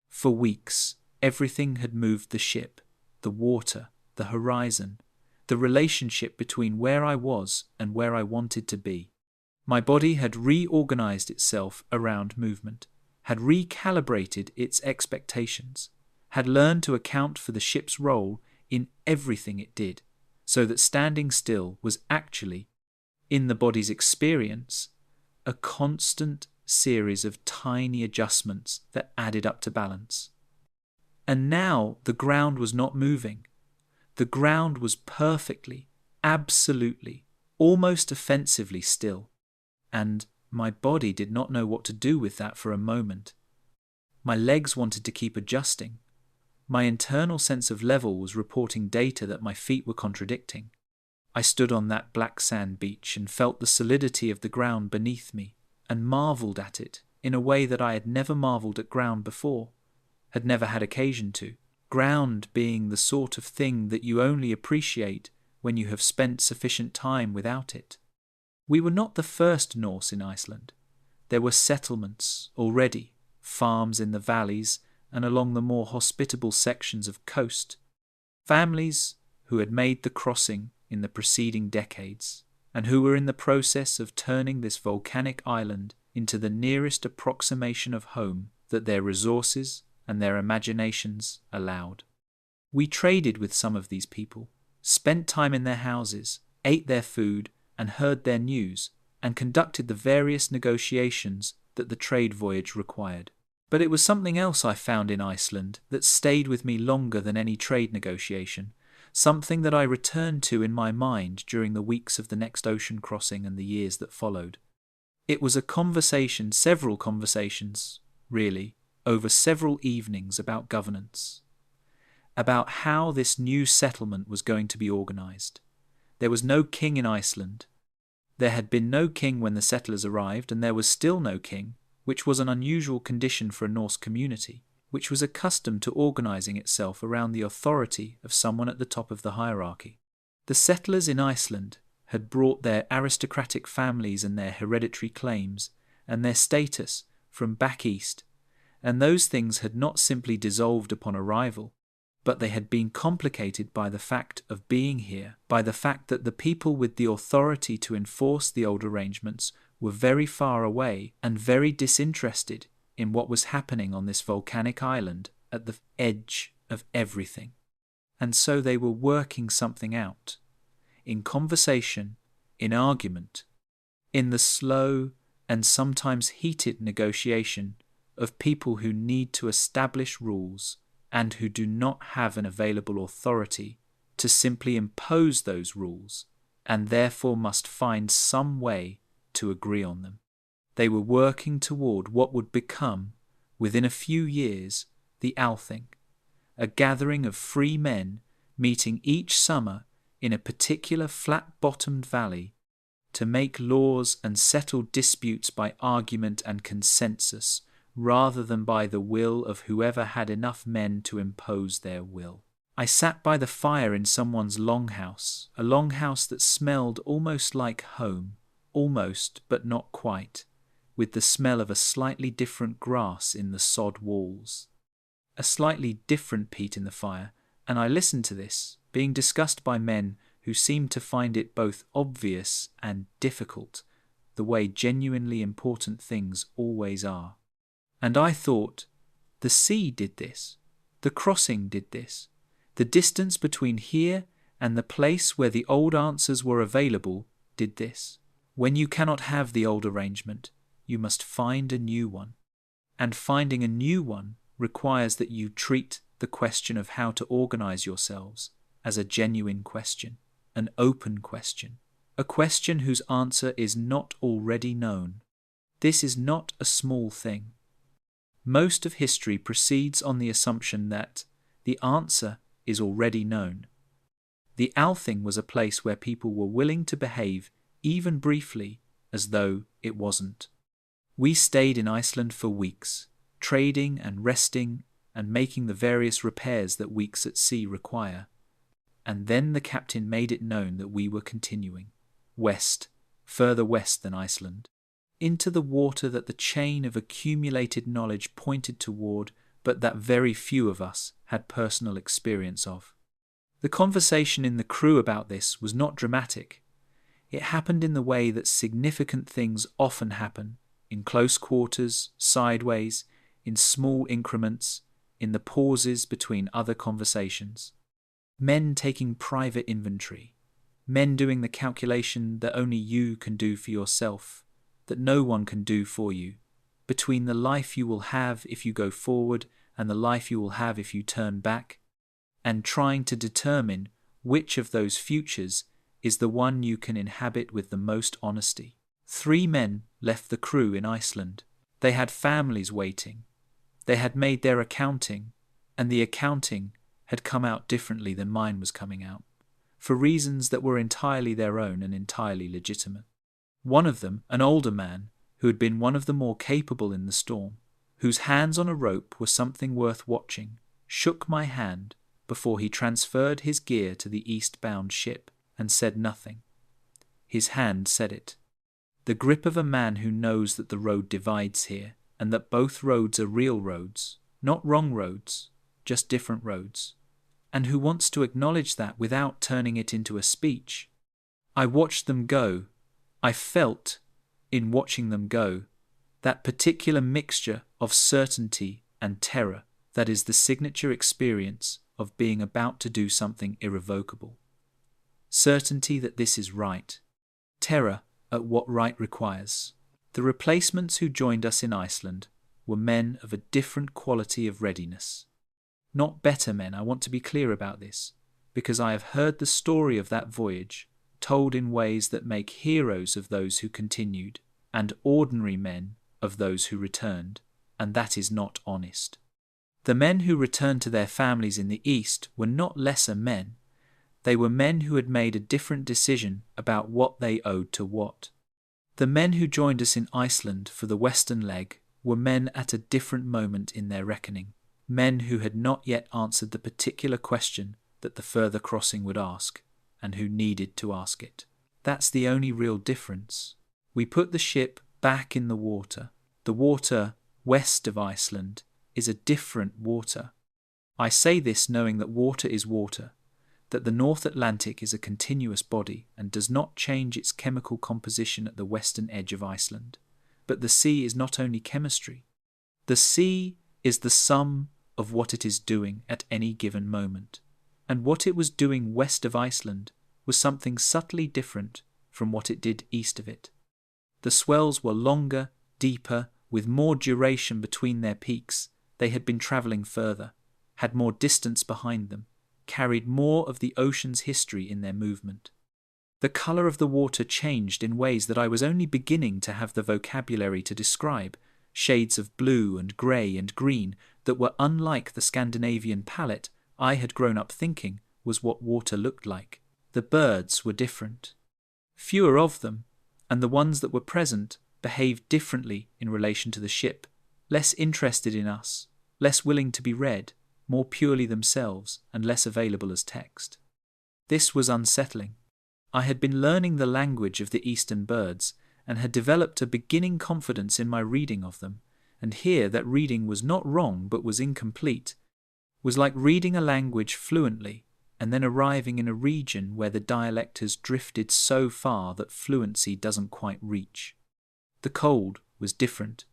For weeks, everything had moved: the ship, the water, the horizon, the relationship between where I was and where I wanted to be. My body had reorganized itself around movement, had recalibrated its expectations, had learned to account for the ship's role in everything it did, so that standing still was actually, in the body's experience, a constant series of tiny adjustments that added up to balance. And now the ground was not moving. The ground was perfectly, absolutely, almost offensively still, and my body did not know what to do with that for a moment. My legs wanted to keep adjusting. My internal sense of level was reporting data that my feet were contradicting. I stood on that black sand beach and felt the solidity of the ground beneath me, and marvelled at it in a way that I had never marvelled at ground before, had never had occasion to. Ground being the sort of thing that you only appreciate when you have spent sufficient time without it. We were not the first Norse in Iceland. There were settlements already, farms in the valleys and along the more hospitable sections of coast, families who had made the crossing in the preceding decades, and who were in the process of turning this volcanic island into the nearest approximation of home that their resources and their imaginations allowed. We traded with some of these people, spent time in their houses, ate their food and heard their news, and conducted the various negotiations that the trade voyage required. But it was something else I found in Iceland that stayed with me longer than any trade negotiation, something that I returned to in my mind during the weeks of the next ocean crossing and the years that followed. It was a conversation, several conversations, really, over several evenings about governance, about how this new settlement was going to be organized. There was no king in Iceland. There had been no king when the settlers arrived, and there was still no king, which was an unusual condition for a Norse community, which was accustomed to organizing itself around the authority of someone at the top of the hierarchy. The settlers in Iceland had brought their aristocratic families and their hereditary claims and their status from back east, and those things had not simply dissolved upon arrival, but they had been complicated by the fact of being here, by the fact that the people with the authority to enforce the old arrangements were very far away and very disinterested in what was happening on this volcanic island at the edge of everything. And so they were working something out, in conversation, in argument, in the slow and sometimes heated negotiation of people who need to establish rules and who do not have an available authority to simply impose those rules, and therefore must find some way to agree on them. They were working toward what would become, within a few years, the Althing, a gathering of free men meeting each summer in a particular flat-bottomed valley to make laws and settle disputes by argument and consensus, rather than by the will of whoever had enough men to impose their will. I sat by the fire in someone's longhouse, a longhouse that smelled almost like home, almost but not quite, with the smell of a slightly different grass in the sod walls. A slightly different peat in the fire, and I listened to this, being discussed by men who seemed to find it both obvious and difficult, the way genuinely important things always are. And I thought, the sea did this, the crossing did this, the distance between here and the place where the old answers were available did this. When you cannot have the old arrangement, you must find a new one. And finding a new one requires that you treat the question of how to organize yourselves as a genuine question, an open question, a question whose answer is not already known. This is not a small thing. Most of history proceeds on the assumption that the answer is already known. The Althing was a place where people were willing to behave, even briefly, as though it wasn't. We stayed in Iceland for weeks, trading and resting and making the various repairs that weeks at sea require. And then the captain made it known that we were continuing, west, further west than Iceland, into the water that the chain of accumulated knowledge pointed toward, but that very few of us had personal experience of. The conversation in the crew about this was not dramatic. It happened in the way that significant things often happen, in close quarters, sideways, in small increments, in the pauses between other conversations. Men taking private inventory, men doing the calculation that only you can do for yourself, that no one can do for you, between the life you will have if you go forward and the life you will have if you turn back, and trying to determine which of those futures is the one you can inhabit with the most honesty. 3 men left the crew in Iceland. They had families waiting. They had made their accounting, and the accounting had come out differently than mine was coming out, for reasons that were entirely their own and entirely legitimate. One of them, an older man, who had been one of the more capable in the storm, whose hands on a rope were something worth watching, shook my hand before he transferred his gear to the eastbound ship and said nothing. His hand said it. The grip of a man who knows that the road divides here and that both roads are real roads, not wrong roads, just different roads, and who wants to acknowledge that without turning it into a speech. I watched them go. I felt, in watching them go, that particular mixture of certainty and terror that is the signature experience of being about to do something irrevocable. Certainty that this is right. Terror at what right requires. The replacements who joined us in Iceland were men of a different quality of readiness. Not better men, I want to be clear about this, because I have heard the story of that voyage told in ways that make heroes of those who continued, and ordinary men of those who returned, and that is not honest. The men who returned to their families in the East were not lesser men. They were men who had made a different decision about what they owed to what. The men who joined us in Iceland for the western leg were men at a different moment in their reckoning, men who had not yet answered the particular question that the further crossing would ask, and who needed to ask it. That's the only real difference. We put the ship back in the water. The water west of Iceland is a different water. I say this knowing that water is water, that the North Atlantic is a continuous body and does not change its chemical composition at the western edge of Iceland. But the sea is not only chemistry. The sea is the sum of what it is doing at any given moment. And what it was doing west of Iceland was something subtly different from what it did east of it. The swells were longer, deeper, with more duration between their peaks. They had been travelling further, had more distance behind them, carried more of the ocean's history in their movement. The colour of the water changed in ways that I was only beginning to have the vocabulary to describe, shades of blue and grey and green that were unlike the Scandinavian palette I had grown up thinking was what water looked like. The birds were different. Fewer of them, and the ones that were present behaved differently in relation to the ship, less interested in us, less willing to be read, more purely themselves, and less available as text. This was unsettling. I had been learning the language of the eastern birds, and had developed a beginning confidence in my reading of them, and here that reading was not wrong but was incomplete, was like reading a language fluently, and then arriving in a region where the dialect has drifted so far that fluency doesn't quite reach. The cold was different.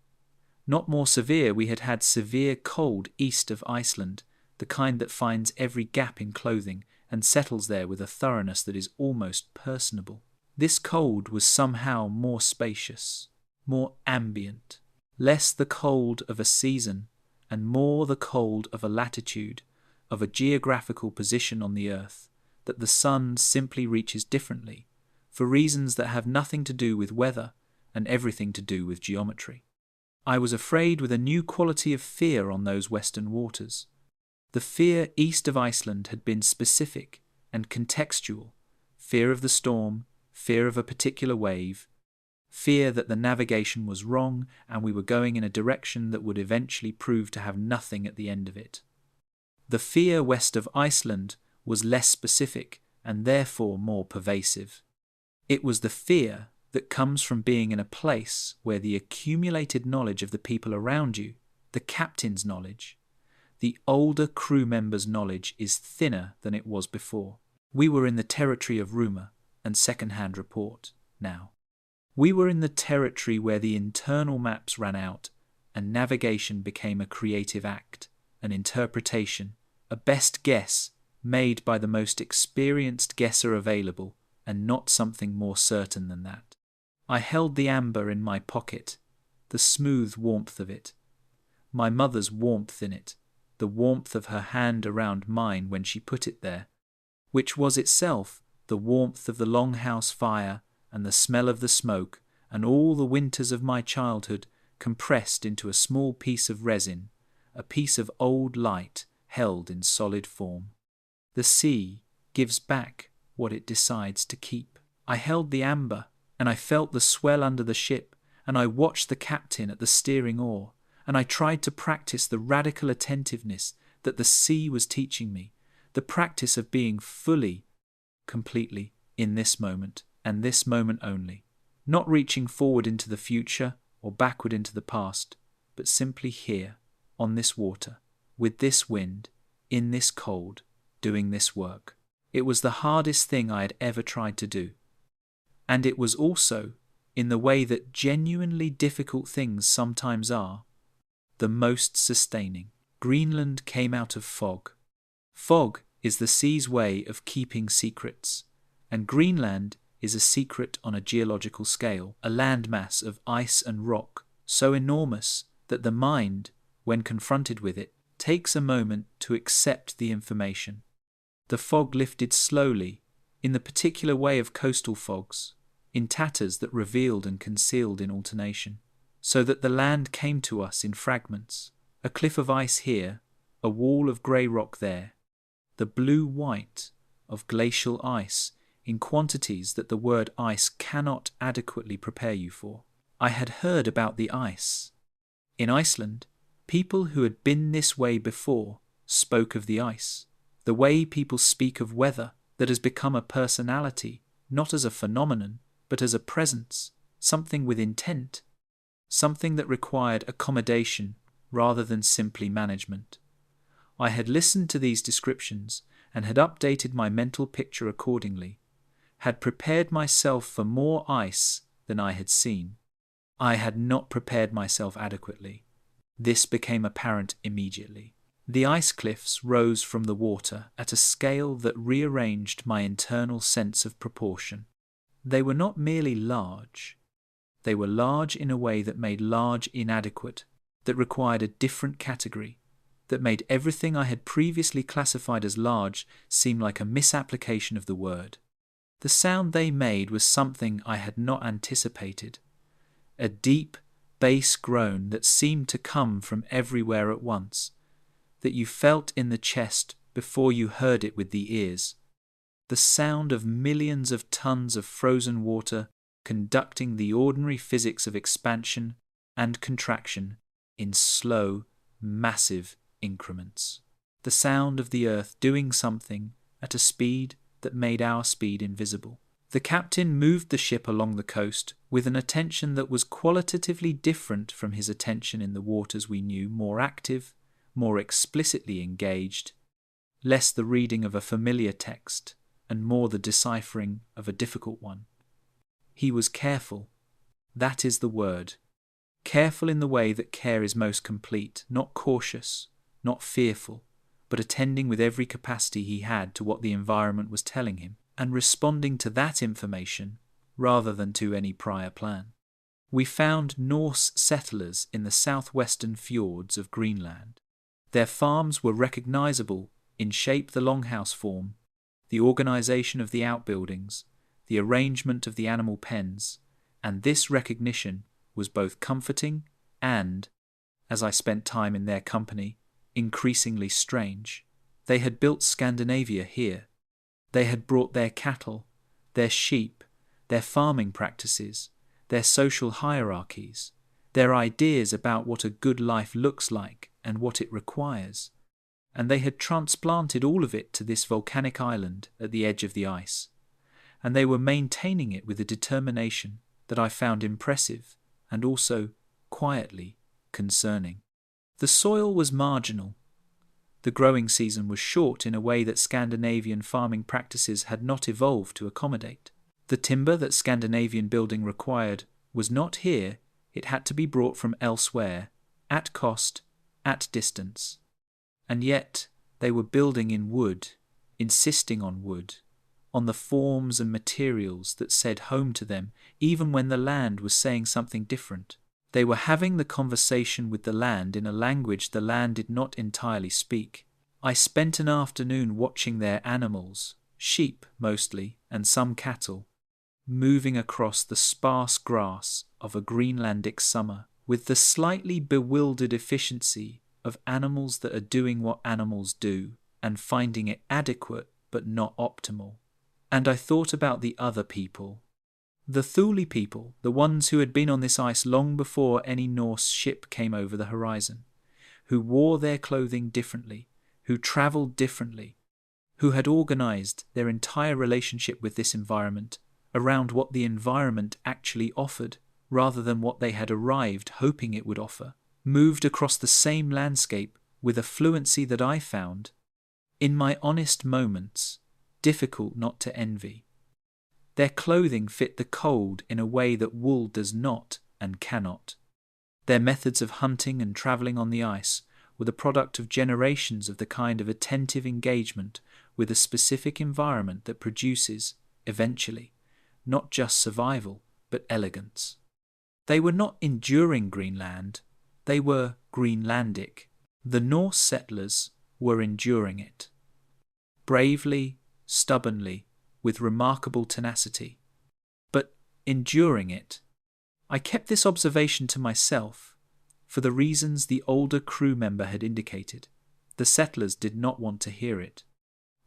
Not more severe, we had had severe cold east of Iceland, the kind that finds every gap in clothing and settles there with a thoroughness that is almost personable. This cold was somehow more spacious, more ambient, less the cold of a season and more the cold of a latitude, of a geographical position on the earth, that the sun simply reaches differently, for reasons that have nothing to do with weather and everything to do with geometry. I was afraid with a new quality of fear on those western waters. The fear east of Iceland had been specific and contextual: fear of the storm, fear of a particular wave, fear that the navigation was wrong and we were going in a direction that would eventually prove to have nothing at the end of it. The fear west of Iceland was less specific and therefore more pervasive. It was the fear that comes from being in a place where the accumulated knowledge of the people around you, the captain's knowledge, the older crew members' knowledge is thinner than it was before. We were in the territory of rumour and second-hand report now. We were in the territory where the internal maps ran out and navigation became a creative act, an interpretation, a best guess made by the most experienced guesser available, and not something more certain than that. I held the amber in my pocket, the smooth warmth of it, my mother's warmth in it, the warmth of her hand around mine when she put it there, which was itself the warmth of the longhouse fire and the smell of the smoke and all the winters of my childhood compressed into a small piece of resin, a piece of old light held in solid form. The sea gives back what it decides to keep. I held the amber, and I felt the swell under the ship, and I watched the captain at the steering oar, and I tried to practice the radical attentiveness that the sea was teaching me, the practice of being fully, completely in this moment, and this moment only, not reaching forward into the future or backward into the past, but simply here, on this water, with this wind, in this cold, doing this work. It was the hardest thing I had ever tried to do. And it was also, in the way that genuinely difficult things sometimes are, the most sustaining. Greenland came out of fog. Fog is the sea's way of keeping secrets, and Greenland is a secret on a geological scale, a landmass of ice and rock so enormous that the mind, when confronted with it, takes a moment to accept the information. The fog lifted slowly, in the particular way of coastal fogs, in tatters that revealed and concealed in alternation, so that the land came to us in fragments, a cliff of ice here, a wall of grey rock there, the blue-white of glacial ice in quantities that the word ice cannot adequately prepare you for. I had heard about the ice. In Iceland, people who had been this way before spoke of the ice, the way people speak of weather that has become a personality, not as a phenomenon, but as a presence, something with intent, something that required accommodation rather than simply management. I had listened to these descriptions and had updated my mental picture accordingly, had prepared myself for more ice than I had seen. I had not prepared myself adequately. This became apparent immediately. The ice cliffs rose from the water at a scale that rearranged my internal sense of proportion. They were not merely large. They were large in a way that made large inadequate, that required a different category, that made everything I had previously classified as large seem like a misapplication of the word. The sound they made was something I had not anticipated, a deep bass groan that seemed to come from everywhere at once, that you felt in the chest before you heard it with the ears. The sound of millions of tons of frozen water conducting the ordinary physics of expansion and contraction in slow, massive increments. The sound of the earth doing something at a speed that made our speed invisible. The captain moved the ship along the coast with an attention that was qualitatively different from his attention in the waters we knew, more active, more explicitly engaged, less the reading of a familiar text and more the deciphering of a difficult one. He was careful. That is the word. Careful in the way that care is most complete, not cautious, not fearful, but attending with every capacity he had to what the environment was telling him, and responding to that information rather than to any prior plan. We found Norse settlers in the southwestern fjords of Greenland. Their farms were recognizable in shape, the longhouse form, the organization of the outbuildings, the arrangement of the animal pens, and this recognition was both comforting and, as I spent time in their company, increasingly strange. They had built Scandinavia here. They had brought their cattle, their sheep, their farming practices, their social hierarchies, their ideas about what a good life looks like and what it requires, and they had transplanted all of it to this volcanic island at the edge of the ice, and they were maintaining it with a determination that I found impressive and also quietly concerning. The soil was marginal. The growing season was short in a way that Scandinavian farming practices had not evolved to accommodate. The timber that Scandinavian building required was not here, it had to be brought from elsewhere, at cost, at distance. And yet they were building in wood, insisting on wood, on the forms and materials that said home to them, even when the land was saying something different. They were having the conversation with the land in a language the land did not entirely speak. I spent an afternoon watching their animals, sheep mostly, and some cattle, moving across the sparse grass of a Greenlandic summer with the slightly bewildered efficiency of animals that are doing what animals do and finding it adequate but not optimal. And I thought about the other people. The Thule people, the ones who had been on this ice long before any Norse ship came over the horizon, who wore their clothing differently, who travelled differently, who had organised their entire relationship with this environment around what the environment actually offered rather than what they had arrived hoping it would offer, moved across the same landscape with a fluency that I found, in my honest moments, difficult not to envy. Their clothing fit the cold in a way that wool does not and cannot. Their methods of hunting and travelling on the ice were the product of generations of the kind of attentive engagement with a specific environment that produces, eventually, not just survival, but elegance. They were not enduring Greenland, they were Greenlandic. The Norse settlers were enduring it. Bravely, stubbornly, with remarkable tenacity, but enduring it. I kept this observation to myself for the reasons the older crew member had indicated. The settlers did not want to hear it.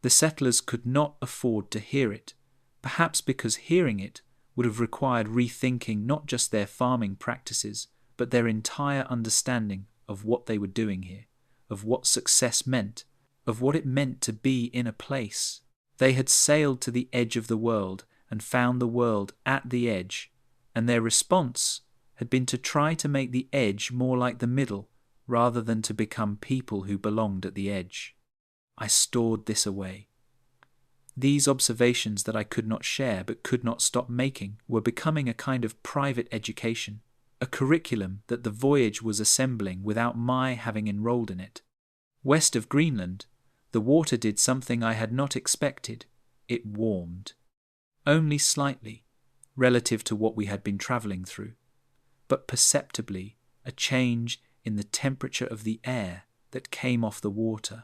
The settlers could not afford to hear it, perhaps because hearing it would have required rethinking not just their farming practices, but their entire understanding of what they were doing here, of what success meant, of what it meant to be in a place. They had sailed to the edge of the world and found the world at the edge, and their response had been to try to make the edge more like the middle rather than to become people who belonged at the edge. I stored this away. These observations that I could not share but could not stop making were becoming a kind of private education, a curriculum that the voyage was assembling without my having enrolled in it. West of Greenland, the water did something I had not expected. It warmed. Only slightly, relative to what we had been travelling through, but perceptibly a change in the temperature of the air that came off the water,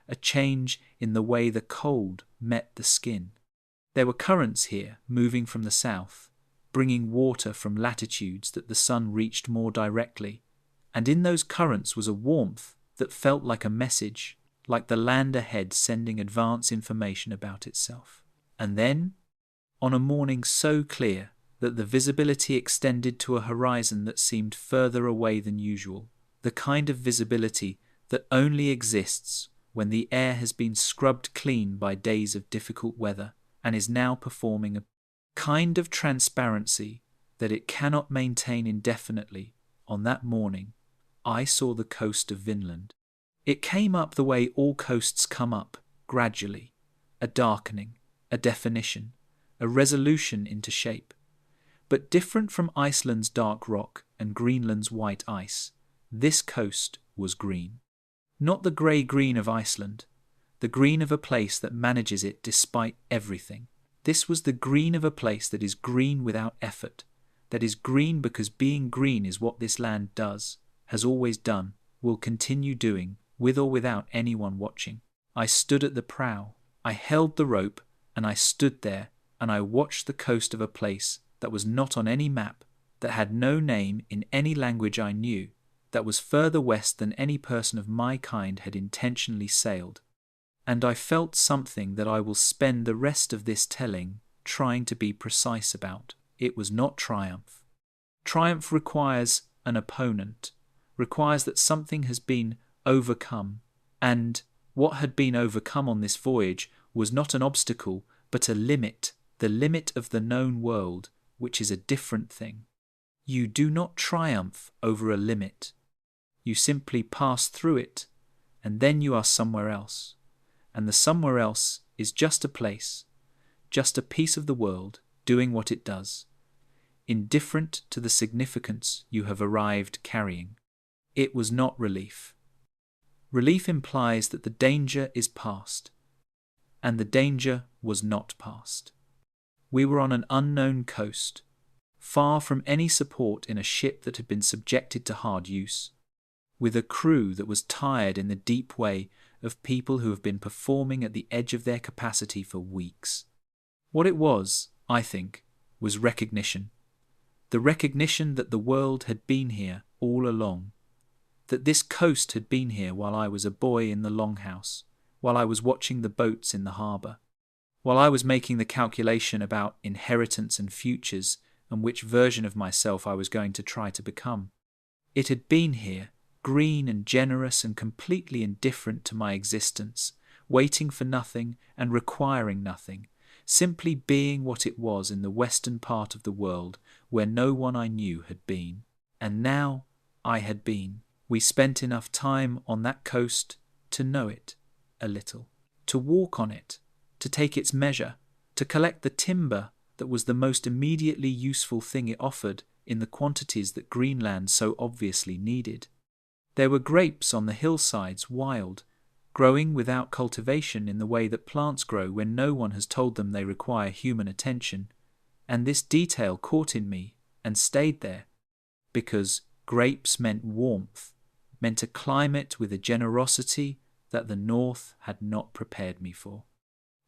a change in the way the cold met the skin. There were currents here moving from the south, bringing water from latitudes that the sun reached more directly, and in those currents was a warmth that felt like a message, like the land ahead sending advance information about itself. And then, on a morning so clear that the visibility extended to a horizon that seemed further away than usual, the kind of visibility that only exists when the air has been scrubbed clean by days of difficult weather and is now performing a kind of transparency that it cannot maintain indefinitely, on that morning, I saw the coast of Vinland. It came up the way all coasts come up, gradually, a darkening, a definition, a resolution into shape. But different from Iceland's dark rock and Greenland's white ice, this coast was green. Not the grey-green of Iceland, the green of a place that manages it despite everything. This was the green of a place that is green without effort, that is green because being green is what this land does, has always done, will continue doing, with or without anyone watching. I stood at the prow, I held the rope, and I stood there, and I watched the coast of a place that was not on any map, that had no name in any language I knew, that was further west than any person of my kind had intentionally sailed. And I felt something that I will spend the rest of this telling trying to be precise about. It was not triumph. Triumph requires an opponent, requires that something has been overcome, and what had been overcome on this voyage was not an obstacle, but a limit, the limit of the known world, which is a different thing. You do not triumph over a limit. You simply pass through it, and then you are somewhere else. And the somewhere else is just a place, just a piece of the world doing what it does, indifferent to the significance you have arrived carrying. It was not relief. Relief implies that the danger is past, and the danger was not past. We were on an unknown coast, far from any support in a ship that had been subjected to hard use, with a crew that was tired in the deep way of people who have been performing at the edge of their capacity for weeks. What it was, I think, was recognition. The recognition that the world had been here all along, that this coast had been here while I was a boy in the longhouse, while I was watching the boats in the harbour, while I was making the calculation about inheritance and futures and which version of myself I was going to try to become. It had been here, green and generous and completely indifferent to my existence, waiting for nothing and requiring nothing, simply being what it was in the western part of the world where no one I knew had been. And now I had been. We spent enough time on that coast to know it a little, to walk on it, to take its measure, to collect the timber that was the most immediately useful thing it offered in the quantities that Greenland so obviously needed. There were grapes on the hillsides, wild, growing without cultivation in the way that plants grow when no one has told them they require human attention, and this detail caught in me and stayed there, because grapes meant warmth, meant a climate with a generosity that the North had not prepared me for.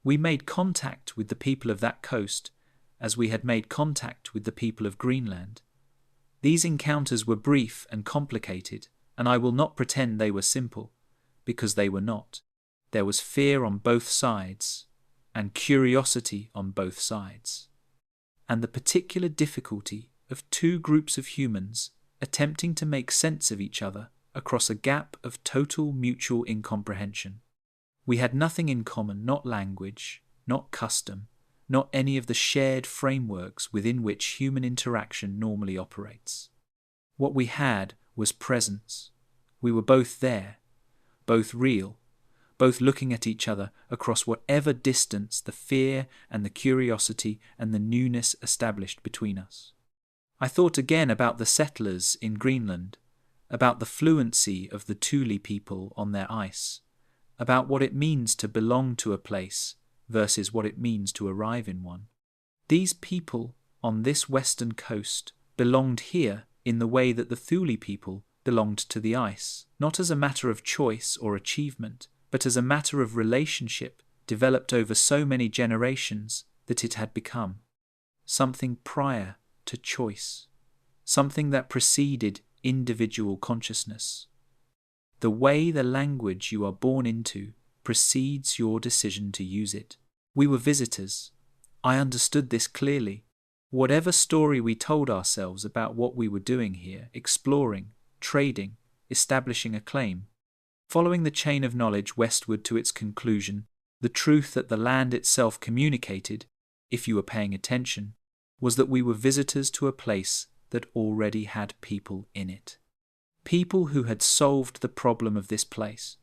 We made contact with the people of that coast as we had made contact with the people of Greenland. These encounters were brief and complicated, and I will not pretend they were simple, because they were not. There was fear on both sides, and curiosity on both sides, and the particular difficulty of two groups of humans attempting to make sense of each other across a gap of total mutual incomprehension. We had nothing in common, not language, not custom, not any of the shared frameworks within which human interaction normally operates. What we had was presence. We were both there, both real, both looking at each other across whatever distance the fear and the curiosity and the newness established between us. I thought again about the settlers in Greenland, about the fluency of the Thule people on their ice, about what it means to belong to a place versus what it means to arrive in one. These people on this western coast belonged here in the way that the Thule people belonged to the ice, not as a matter of choice or achievement, but as a matter of relationship developed over so many generations that it had become something prior to choice, something that preceded individual consciousness. The way the language you are born into precedes your decision to use it. We were visitors. I understood this clearly. Whatever story we told ourselves about what we were doing here, exploring, trading, establishing a claim, following the chain of knowledge westward to its conclusion, the truth that the land itself communicated, if you were paying attention, was that we were visitors to a place that already had people in it. People who had solved the problem of this place,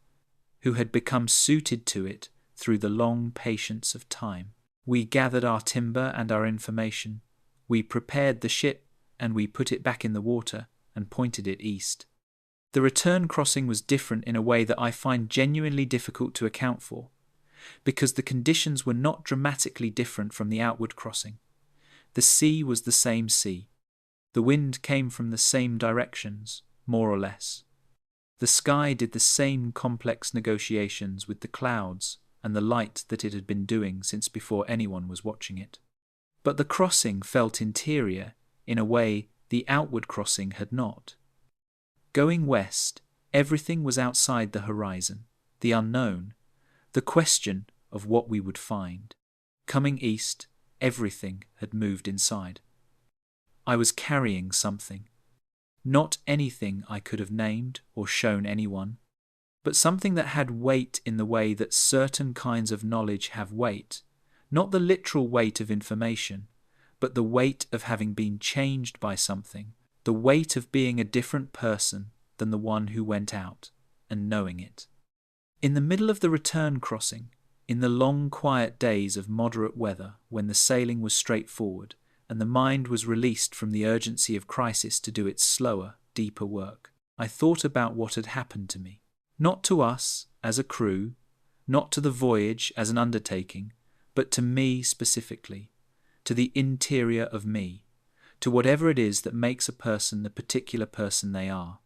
who had become suited to it through the long patience of time. We gathered our timber and our information. We prepared the ship and we put it back in the water and pointed it east. The return crossing was different in a way that I find genuinely difficult to account for, because the conditions were not dramatically different from the outward crossing. The sea was the same sea. The wind came from the same directions, more or less. The sky did the same complex negotiations with the clouds and the light that it had been doing since before anyone was watching it. But the crossing felt interior in a way The outward crossing had not. Going west, everything was outside the horizon, the unknown, the question of what we would find. Coming east, everything had moved inside. I was carrying something. Not anything I could have named or shown anyone, but something that had weight in the way that certain kinds of knowledge have weight, not the literal weight of information, but the weight of having been changed by something, the weight of being a different person than the one who went out, and knowing it. In the middle of the return crossing, in the long quiet days of moderate weather when the sailing was straightforward and the mind was released from the urgency of crisis to do its slower, deeper work, I thought about what had happened to me. Not to us as a crew, not to the voyage as an undertaking, but to me specifically, to the interior of me, to whatever it is that makes a person the particular person they are.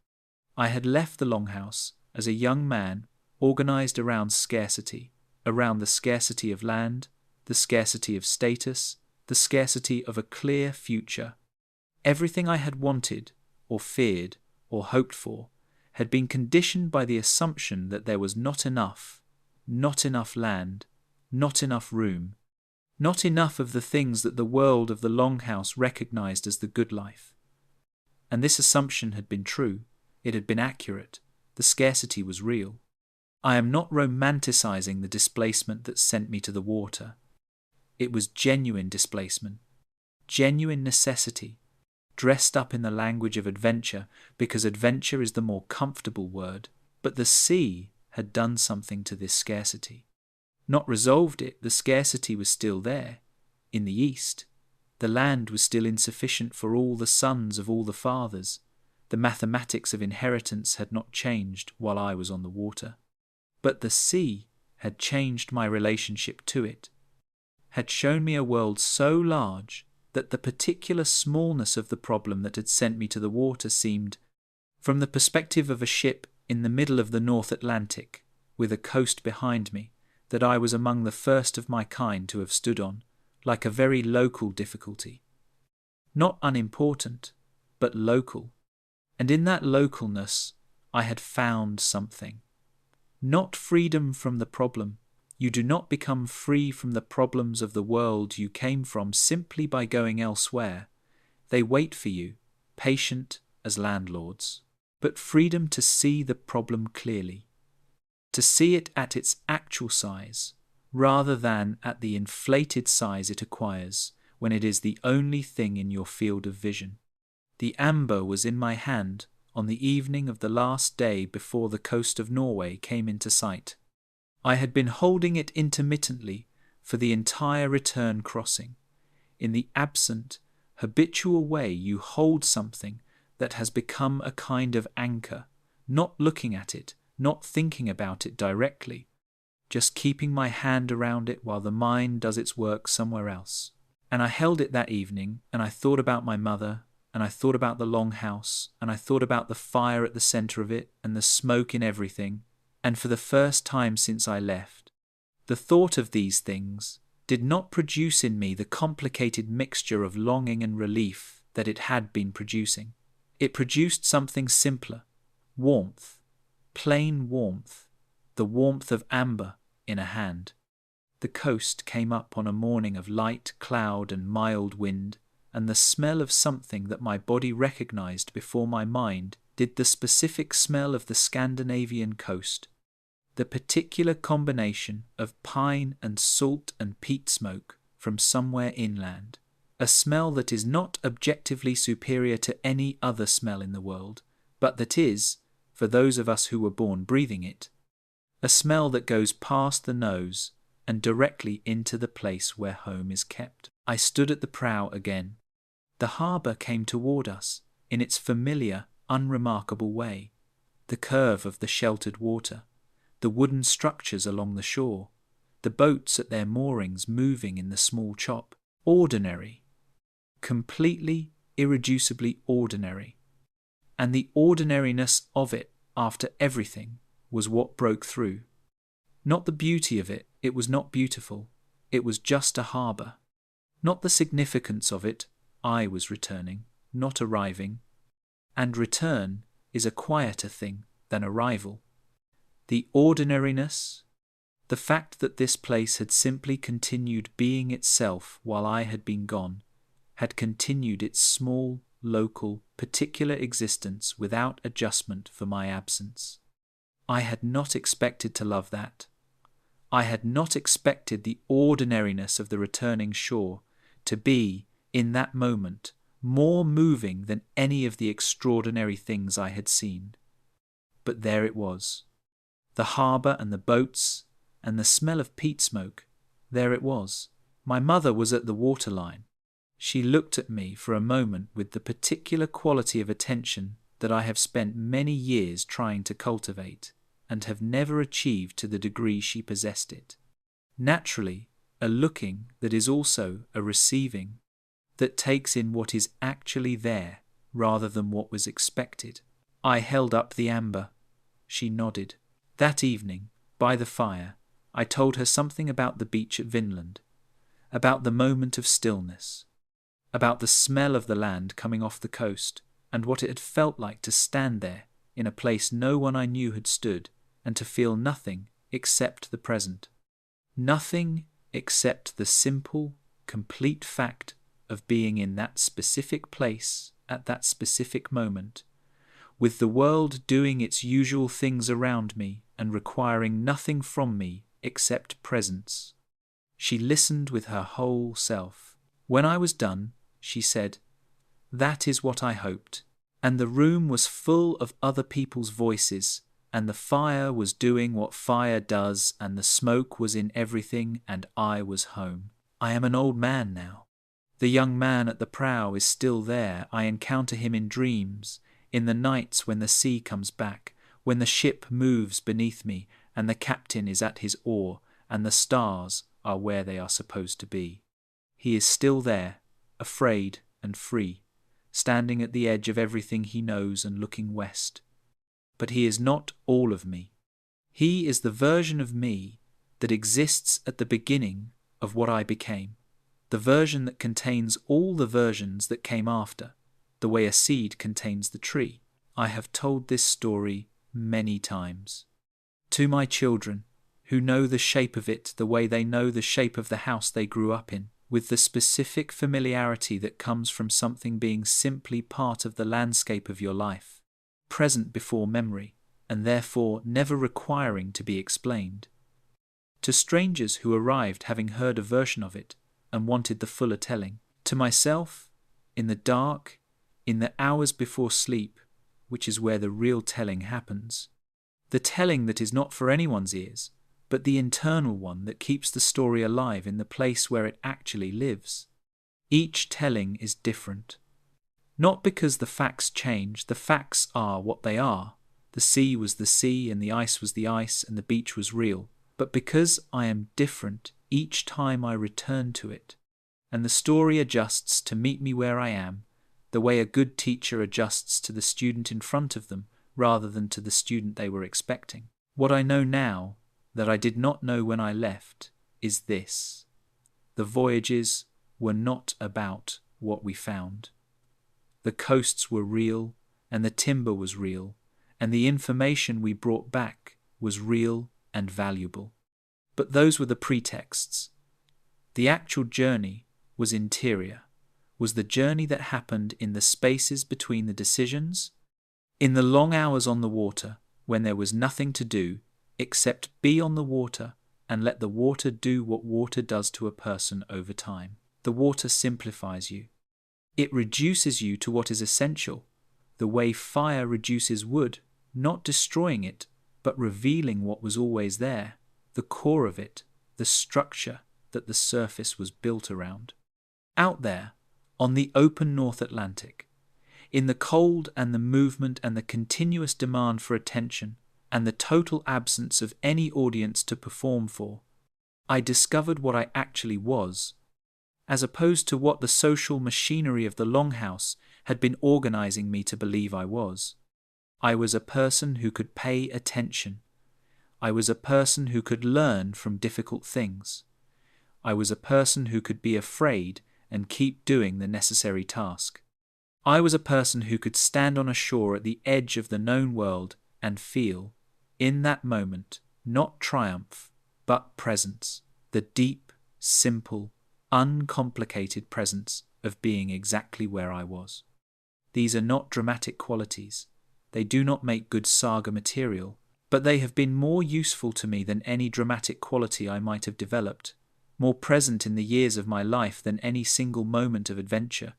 I had left the longhouse as a young man organized around scarcity, around the scarcity of land, the scarcity of status, the scarcity of a clear future. Everything I had wanted, or feared, or hoped for, had been conditioned by the assumption that there was not enough land, not enough room, not enough of the things that the world of the longhouse recognized as the good life. And this assumption had been true, it had been accurate, the scarcity was real. I am not romanticizing the displacement that sent me to the water. It was genuine displacement, genuine necessity, dressed up in the language of adventure because adventure is the more comfortable word, but the sea had done something to this scarcity. Not resolved it, the scarcity was still there, in the east. The land was still insufficient for all the sons of all the fathers. The mathematics of inheritance had not changed while I was on the water. But the sea had changed my relationship to it, had shown me a world so large that the particular smallness of the problem that had sent me to the water seemed, from the perspective of a ship in the middle of the North Atlantic, with a coast behind me, that I was among the first of my kind to have stood on, like a very local difficulty. Not unimportant, but local. And in that localness, I had found something. Not freedom from the problem. You do not become free from the problems of the world you came from simply by going elsewhere. They wait for you, patient as landlords. But freedom to see the problem clearly, to see it at its actual size, rather than at the inflated size it acquires when it is the only thing in your field of vision. The amber was in my hand on the evening of the last day before the coast of Norway came into sight. I had been holding it intermittently for the entire return crossing, in the absent, habitual way you hold something that has become a kind of anchor, not looking at it, not thinking about it directly, just keeping my hand around it while the mind does its work somewhere else. And I held it that evening, and I thought about my mother, and I thought about the longhouse, and I thought about the fire at the centre of it, and the smoke in everything, and for the first time since I left, the thought of these things did not produce in me the complicated mixture of longing and relief that it had been producing. It produced something simpler, warmth, plain warmth, the warmth of amber in a hand. The coast came up on a morning of light cloud and mild wind, and the smell of something that my body recognized before my mind did the specific smell of the Scandinavian coast, the particular combination of pine and salt and peat smoke from somewhere inland, a smell that is not objectively superior to any other smell in the world, but that is, for those of us who were born breathing it, a smell that goes past the nose and directly into the place where home is kept. I stood at the prow again. The harbour came toward us in its familiar, unremarkable way, the curve of the sheltered water, the wooden structures along the shore, the boats at their moorings moving in the small chop, ordinary, completely, irreducibly ordinary. And the ordinariness of it, after everything, was what broke through. Not the beauty of it, it was not beautiful, it was just a harbour. Not the significance of it, I was returning. not arriving, and return is a quieter thing than arrival. The ordinariness, the fact that this place had simply continued being itself while I had been gone, had continued its small, local, particular existence without adjustment for my absence. I had not expected to love that. I had not expected the ordinariness of the returning shore to be, in that moment, more moving than any of the extraordinary things I had seen. But there it was. The harbour and the boats and the smell of peat smoke, there it was. My mother was at the waterline. She looked at me for a moment with the particular quality of attention that I have spent many years trying to cultivate, and have never achieved to the degree she possessed it. Naturally, a looking that is also a receiving, that takes in what is actually there rather than what was expected. I held up the amber. She nodded. That evening, by the fire, I told her something about the beach at Vinland, about the moment of stillness, about the smell of the land coming off the coast, and what it had felt like to stand there in a place no one I knew had stood, and to feel nothing except the present. Nothing except the simple, complete fact of being in that specific place at that specific moment, with the world doing its usual things around me and requiring nothing from me except presence. She listened with her whole self. When I was done, she said, "That is what I hoped." And the room was full of other people's voices, and the fire was doing what fire does, and the smoke was in everything, and I was home. I am an old man now. The young man at the prow is still there. I encounter him in dreams, in the nights when the sea comes back, when the ship moves beneath me, and the captain is at his oar, and the stars are where they are supposed to be. He is still there, afraid and free, standing at the edge of everything he knows and looking west. But he is not all of me. He is the version of me that exists at the beginning of what I became, the version that contains all the versions that came after, the way a seed contains the tree. I have told this story many times. To my children, who know the shape of it the way they know the shape of the house they grew up in, with the specific familiarity that comes from something being simply part of the landscape of your life, present before memory, and therefore never requiring to be explained. To strangers who arrived having heard a version of it and wanted the fuller telling. To myself, in the dark, in the hours before sleep, which is where the real telling happens. The telling that is not for anyone's ears, but the internal one that keeps the story alive in the place where it actually lives. Each telling is different. Not because the facts change, the facts are what they are. The sea was the sea, and the ice was the ice, and the beach was real. But because I am different each time I return to it, and the story adjusts to meet me where I am, the way a good teacher adjusts to the student in front of them rather than to the student they were expecting. What I know now, that I did not know when I left, is this: the voyages were not about what we found. The coasts were real, and the timber was real, and the information we brought back was real and valuable. But those were the pretexts. The actual journey was interior, was the journey that happened in the spaces between the decisions, in the long hours on the water when there was nothing to do except be on the water and let the water do what water does to a person over time. The water simplifies you. It reduces you to what is essential, the way fire reduces wood, not destroying it, but revealing what was always there, the core of it, the structure that the surface was built around. Out there, on the open North Atlantic, in the cold and the movement and the continuous demand for attention and the total absence of any audience to perform for, I discovered what I actually was, as opposed to what the social machinery of the longhouse had been organizing me to believe I was. I was a person who could pay attention. I was a person who could learn from difficult things. I was a person who could be afraid and keep doing the necessary task. I was a person who could stand on a shore at the edge of the known world and feel, in that moment, not triumph, but presence, the deep, simple, uncomplicated presence of being exactly where I was. These are not dramatic qualities. They do not make good saga material, but they have been more useful to me than any dramatic quality I might have developed, more present in the years of my life than any single moment of adventure,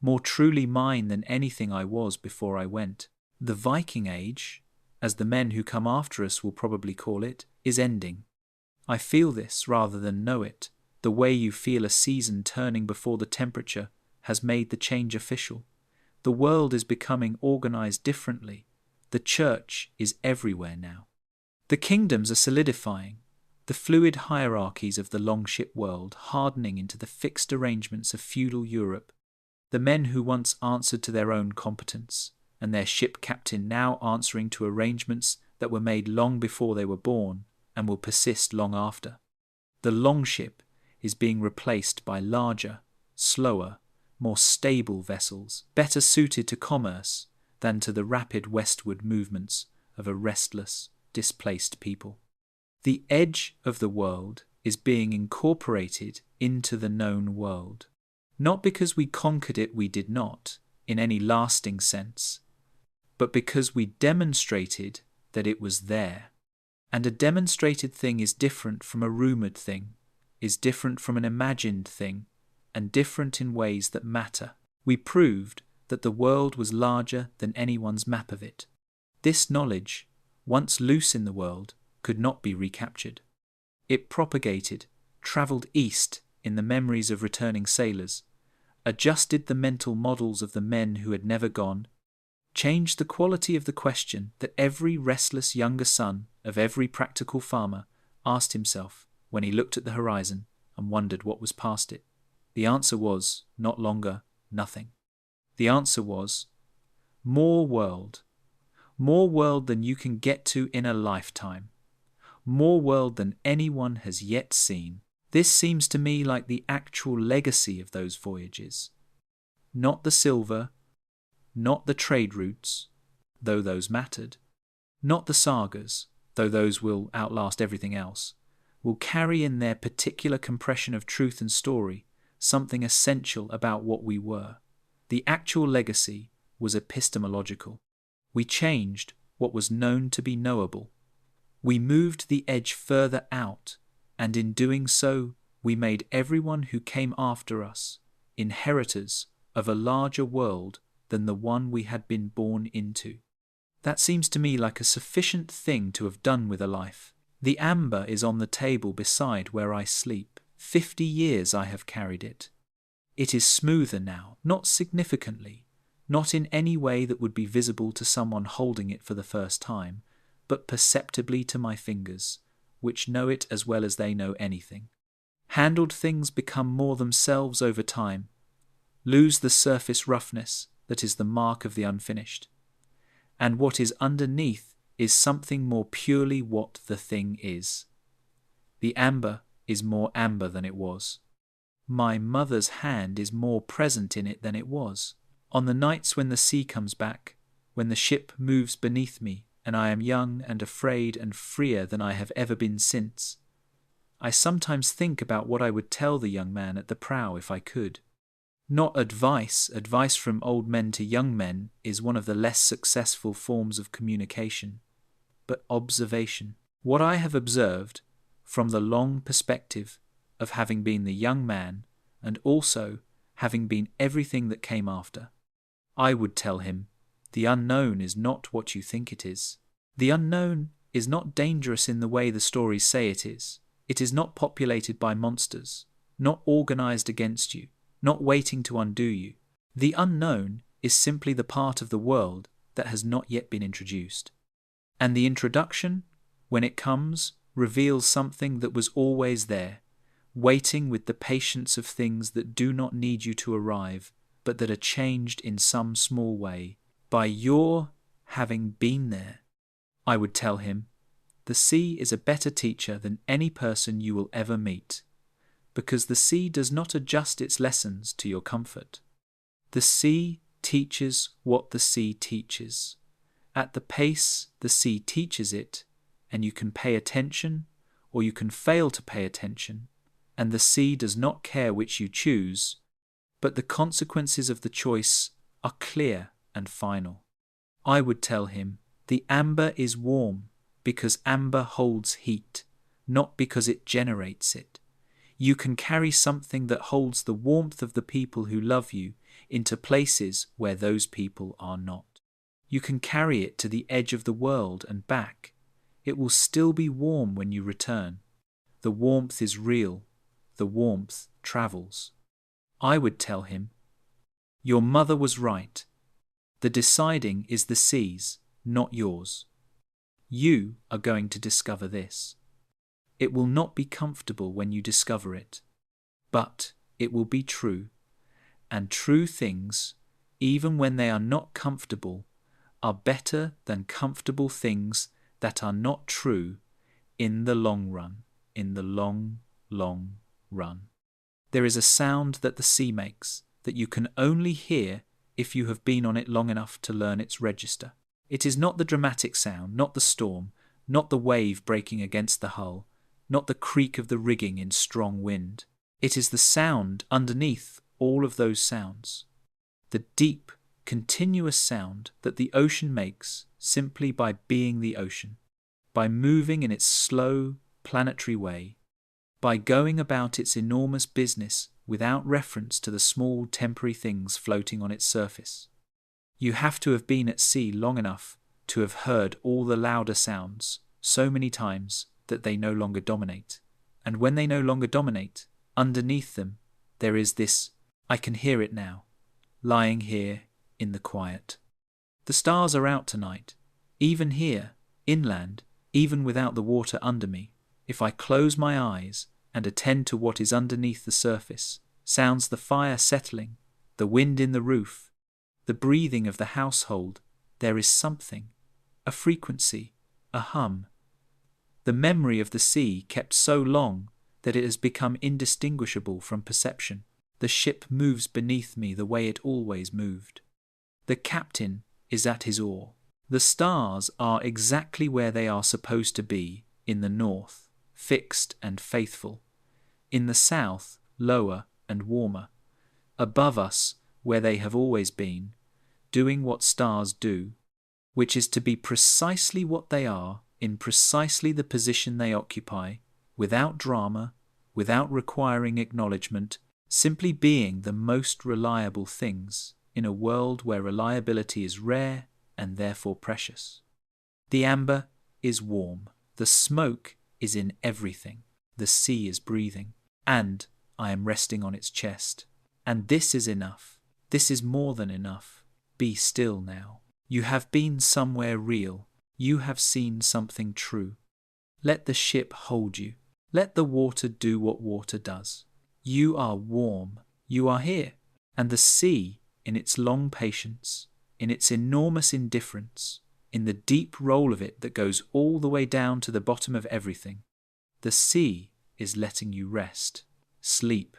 more truly mine than anything I was before I went. The Viking Age, as the men who come after us will probably call it, is ending. I feel this rather than know it. The way you feel a season turning before the temperature has made the change official. The world is becoming organized differently. The church is everywhere now. The kingdoms are solidifying, the fluid hierarchies of the longship world hardening into the fixed arrangements of feudal Europe. The men who once answered to their own competence, and their ship captain now answering to arrangements that were made long before they were born and will persist long after. The longship is being replaced by larger, slower, more stable vessels, better suited to commerce than to the rapid westward movements of a restless, displaced people. The edge of the world is being incorporated into the known world. Not because we conquered it, we did not, in any lasting sense, but because we demonstrated that it was there. And a demonstrated thing is different from a rumoured thing, is different from an imagined thing, and different in ways that matter. We proved that the world was larger than anyone's map of it. This knowledge, once loose in the world, could not be recaptured. It propagated, travelled east in the memories of returning sailors, adjusted the mental models of the men who had never gone, changed the quality of the question that every restless younger son of every practical farmer asked himself when he looked at the horizon and wondered what was past it. The answer was, not longer, nothing. The answer was, more world than you can get to in a lifetime, more world than anyone has yet seen. This seems to me like the actual legacy of those voyages. Not the silver, not the trade routes, though those mattered, not the sagas, though those will outlast everything else, will carry in their particular compression of truth and story something essential about what we were. The actual legacy was epistemological. We changed what was known to be knowable. We moved the edge further out, and in doing so, we made everyone who came after us inheritors of a larger world than the one we had been born into. That seems to me like a sufficient thing to have done with a life. The amber is on the table beside where I sleep. 50 years I have carried it. It is smoother now, not significantly, not in any way that would be visible to someone holding it for the first time, but perceptibly to my fingers, which know it as well as they know anything. Handled things become more themselves over time, lose the surface roughness that is the mark of the unfinished, and what is underneath is something more purely what the thing is. The amber is more amber than it was. My mother's hand is more present in it than it was. On the nights when the sea comes back, when the ship moves beneath me, and I am young and afraid and freer than I have ever been since, I sometimes think about what I would tell the young man at the prow if I could. Not advice from old men to young men is one of the less successful forms of communication, but observation. What I have observed, from the long perspective of having been the young man and also having been everything that came after, I would tell him, the unknown is not what you think it is. The unknown is not dangerous in the way the stories say it is. It is not populated by monsters, not organized against you, not waiting to undo you. The unknown is simply the part of the world that has not yet been introduced. And the introduction, when it comes, reveals something that was always there, waiting with the patience of things that do not need you to arrive, but that are changed in some small way by your having been there. I would tell him, the sea is a better teacher than any person you will ever meet, because the sea does not adjust its lessons to your comfort. The sea teaches what the sea teaches. At the pace the sea teaches it, and you can pay attention or you can fail to pay attention, and the sea does not care which you choose, but the consequences of the choice are clear and final. I would tell him, the amber is warm because amber holds heat, not because it generates it. You can carry something that holds the warmth of the people who love you into places where those people are not. You can carry it to the edge of the world and back. It will still be warm when you return. The warmth is real. The warmth travels. I would tell him, your mother was right. The deciding is the sea's, not yours. You are going to discover this. It will not be comfortable when you discover it, but it will be true, and true things, even when they are not comfortable, are better than comfortable things that are not true in the long run, in the long, long run. There is a sound that the sea makes that you can only hear if you have been on it long enough to learn its register. It is not the dramatic sound, not the storm, not the wave breaking against the hull, not the creak of the rigging in strong wind. It is the sound underneath all of those sounds. The deep, continuous sound that the ocean makes simply by being the ocean, by moving in its slow, planetary way, by going about its enormous business without reference to the small temporary things floating on its surface. You have to have been at sea long enough to have heard all the louder sounds so many times that they no longer dominate. And when they no longer dominate, underneath them there is this, I can hear it now, lying here in the quiet. The stars are out tonight, even here, inland, even without the water under me. If I close my eyes and attend to what is underneath the surface, sounds the fire settling, the wind in the roof, the breathing of the household, there is something, a frequency, a hum. The memory of the sea kept so long that it has become indistinguishable from perception. The ship moves beneath me the way it always moved. The captain is at his oar. The stars are exactly where they are supposed to be in the north, fixed and faithful. In the south, lower and warmer. Above us, where they have always been, doing what stars do, which is to be precisely what they are in precisely the position they occupy, without drama, without requiring acknowledgement, simply being the most reliable things in a world where reliability is rare and therefore precious. The amber is warm. The smoke is in everything. The sea is breathing. And I am resting on its chest. And this is enough. This is more than enough. Be still now. You have been somewhere real. You have seen something true. Let the ship hold you. Let the water do what water does. You are warm. You are here. And the sea, in its long patience, in its enormous indifference, in the deep roll of it that goes all the way down to the bottom of everything, the sea is letting you rest. Sleep.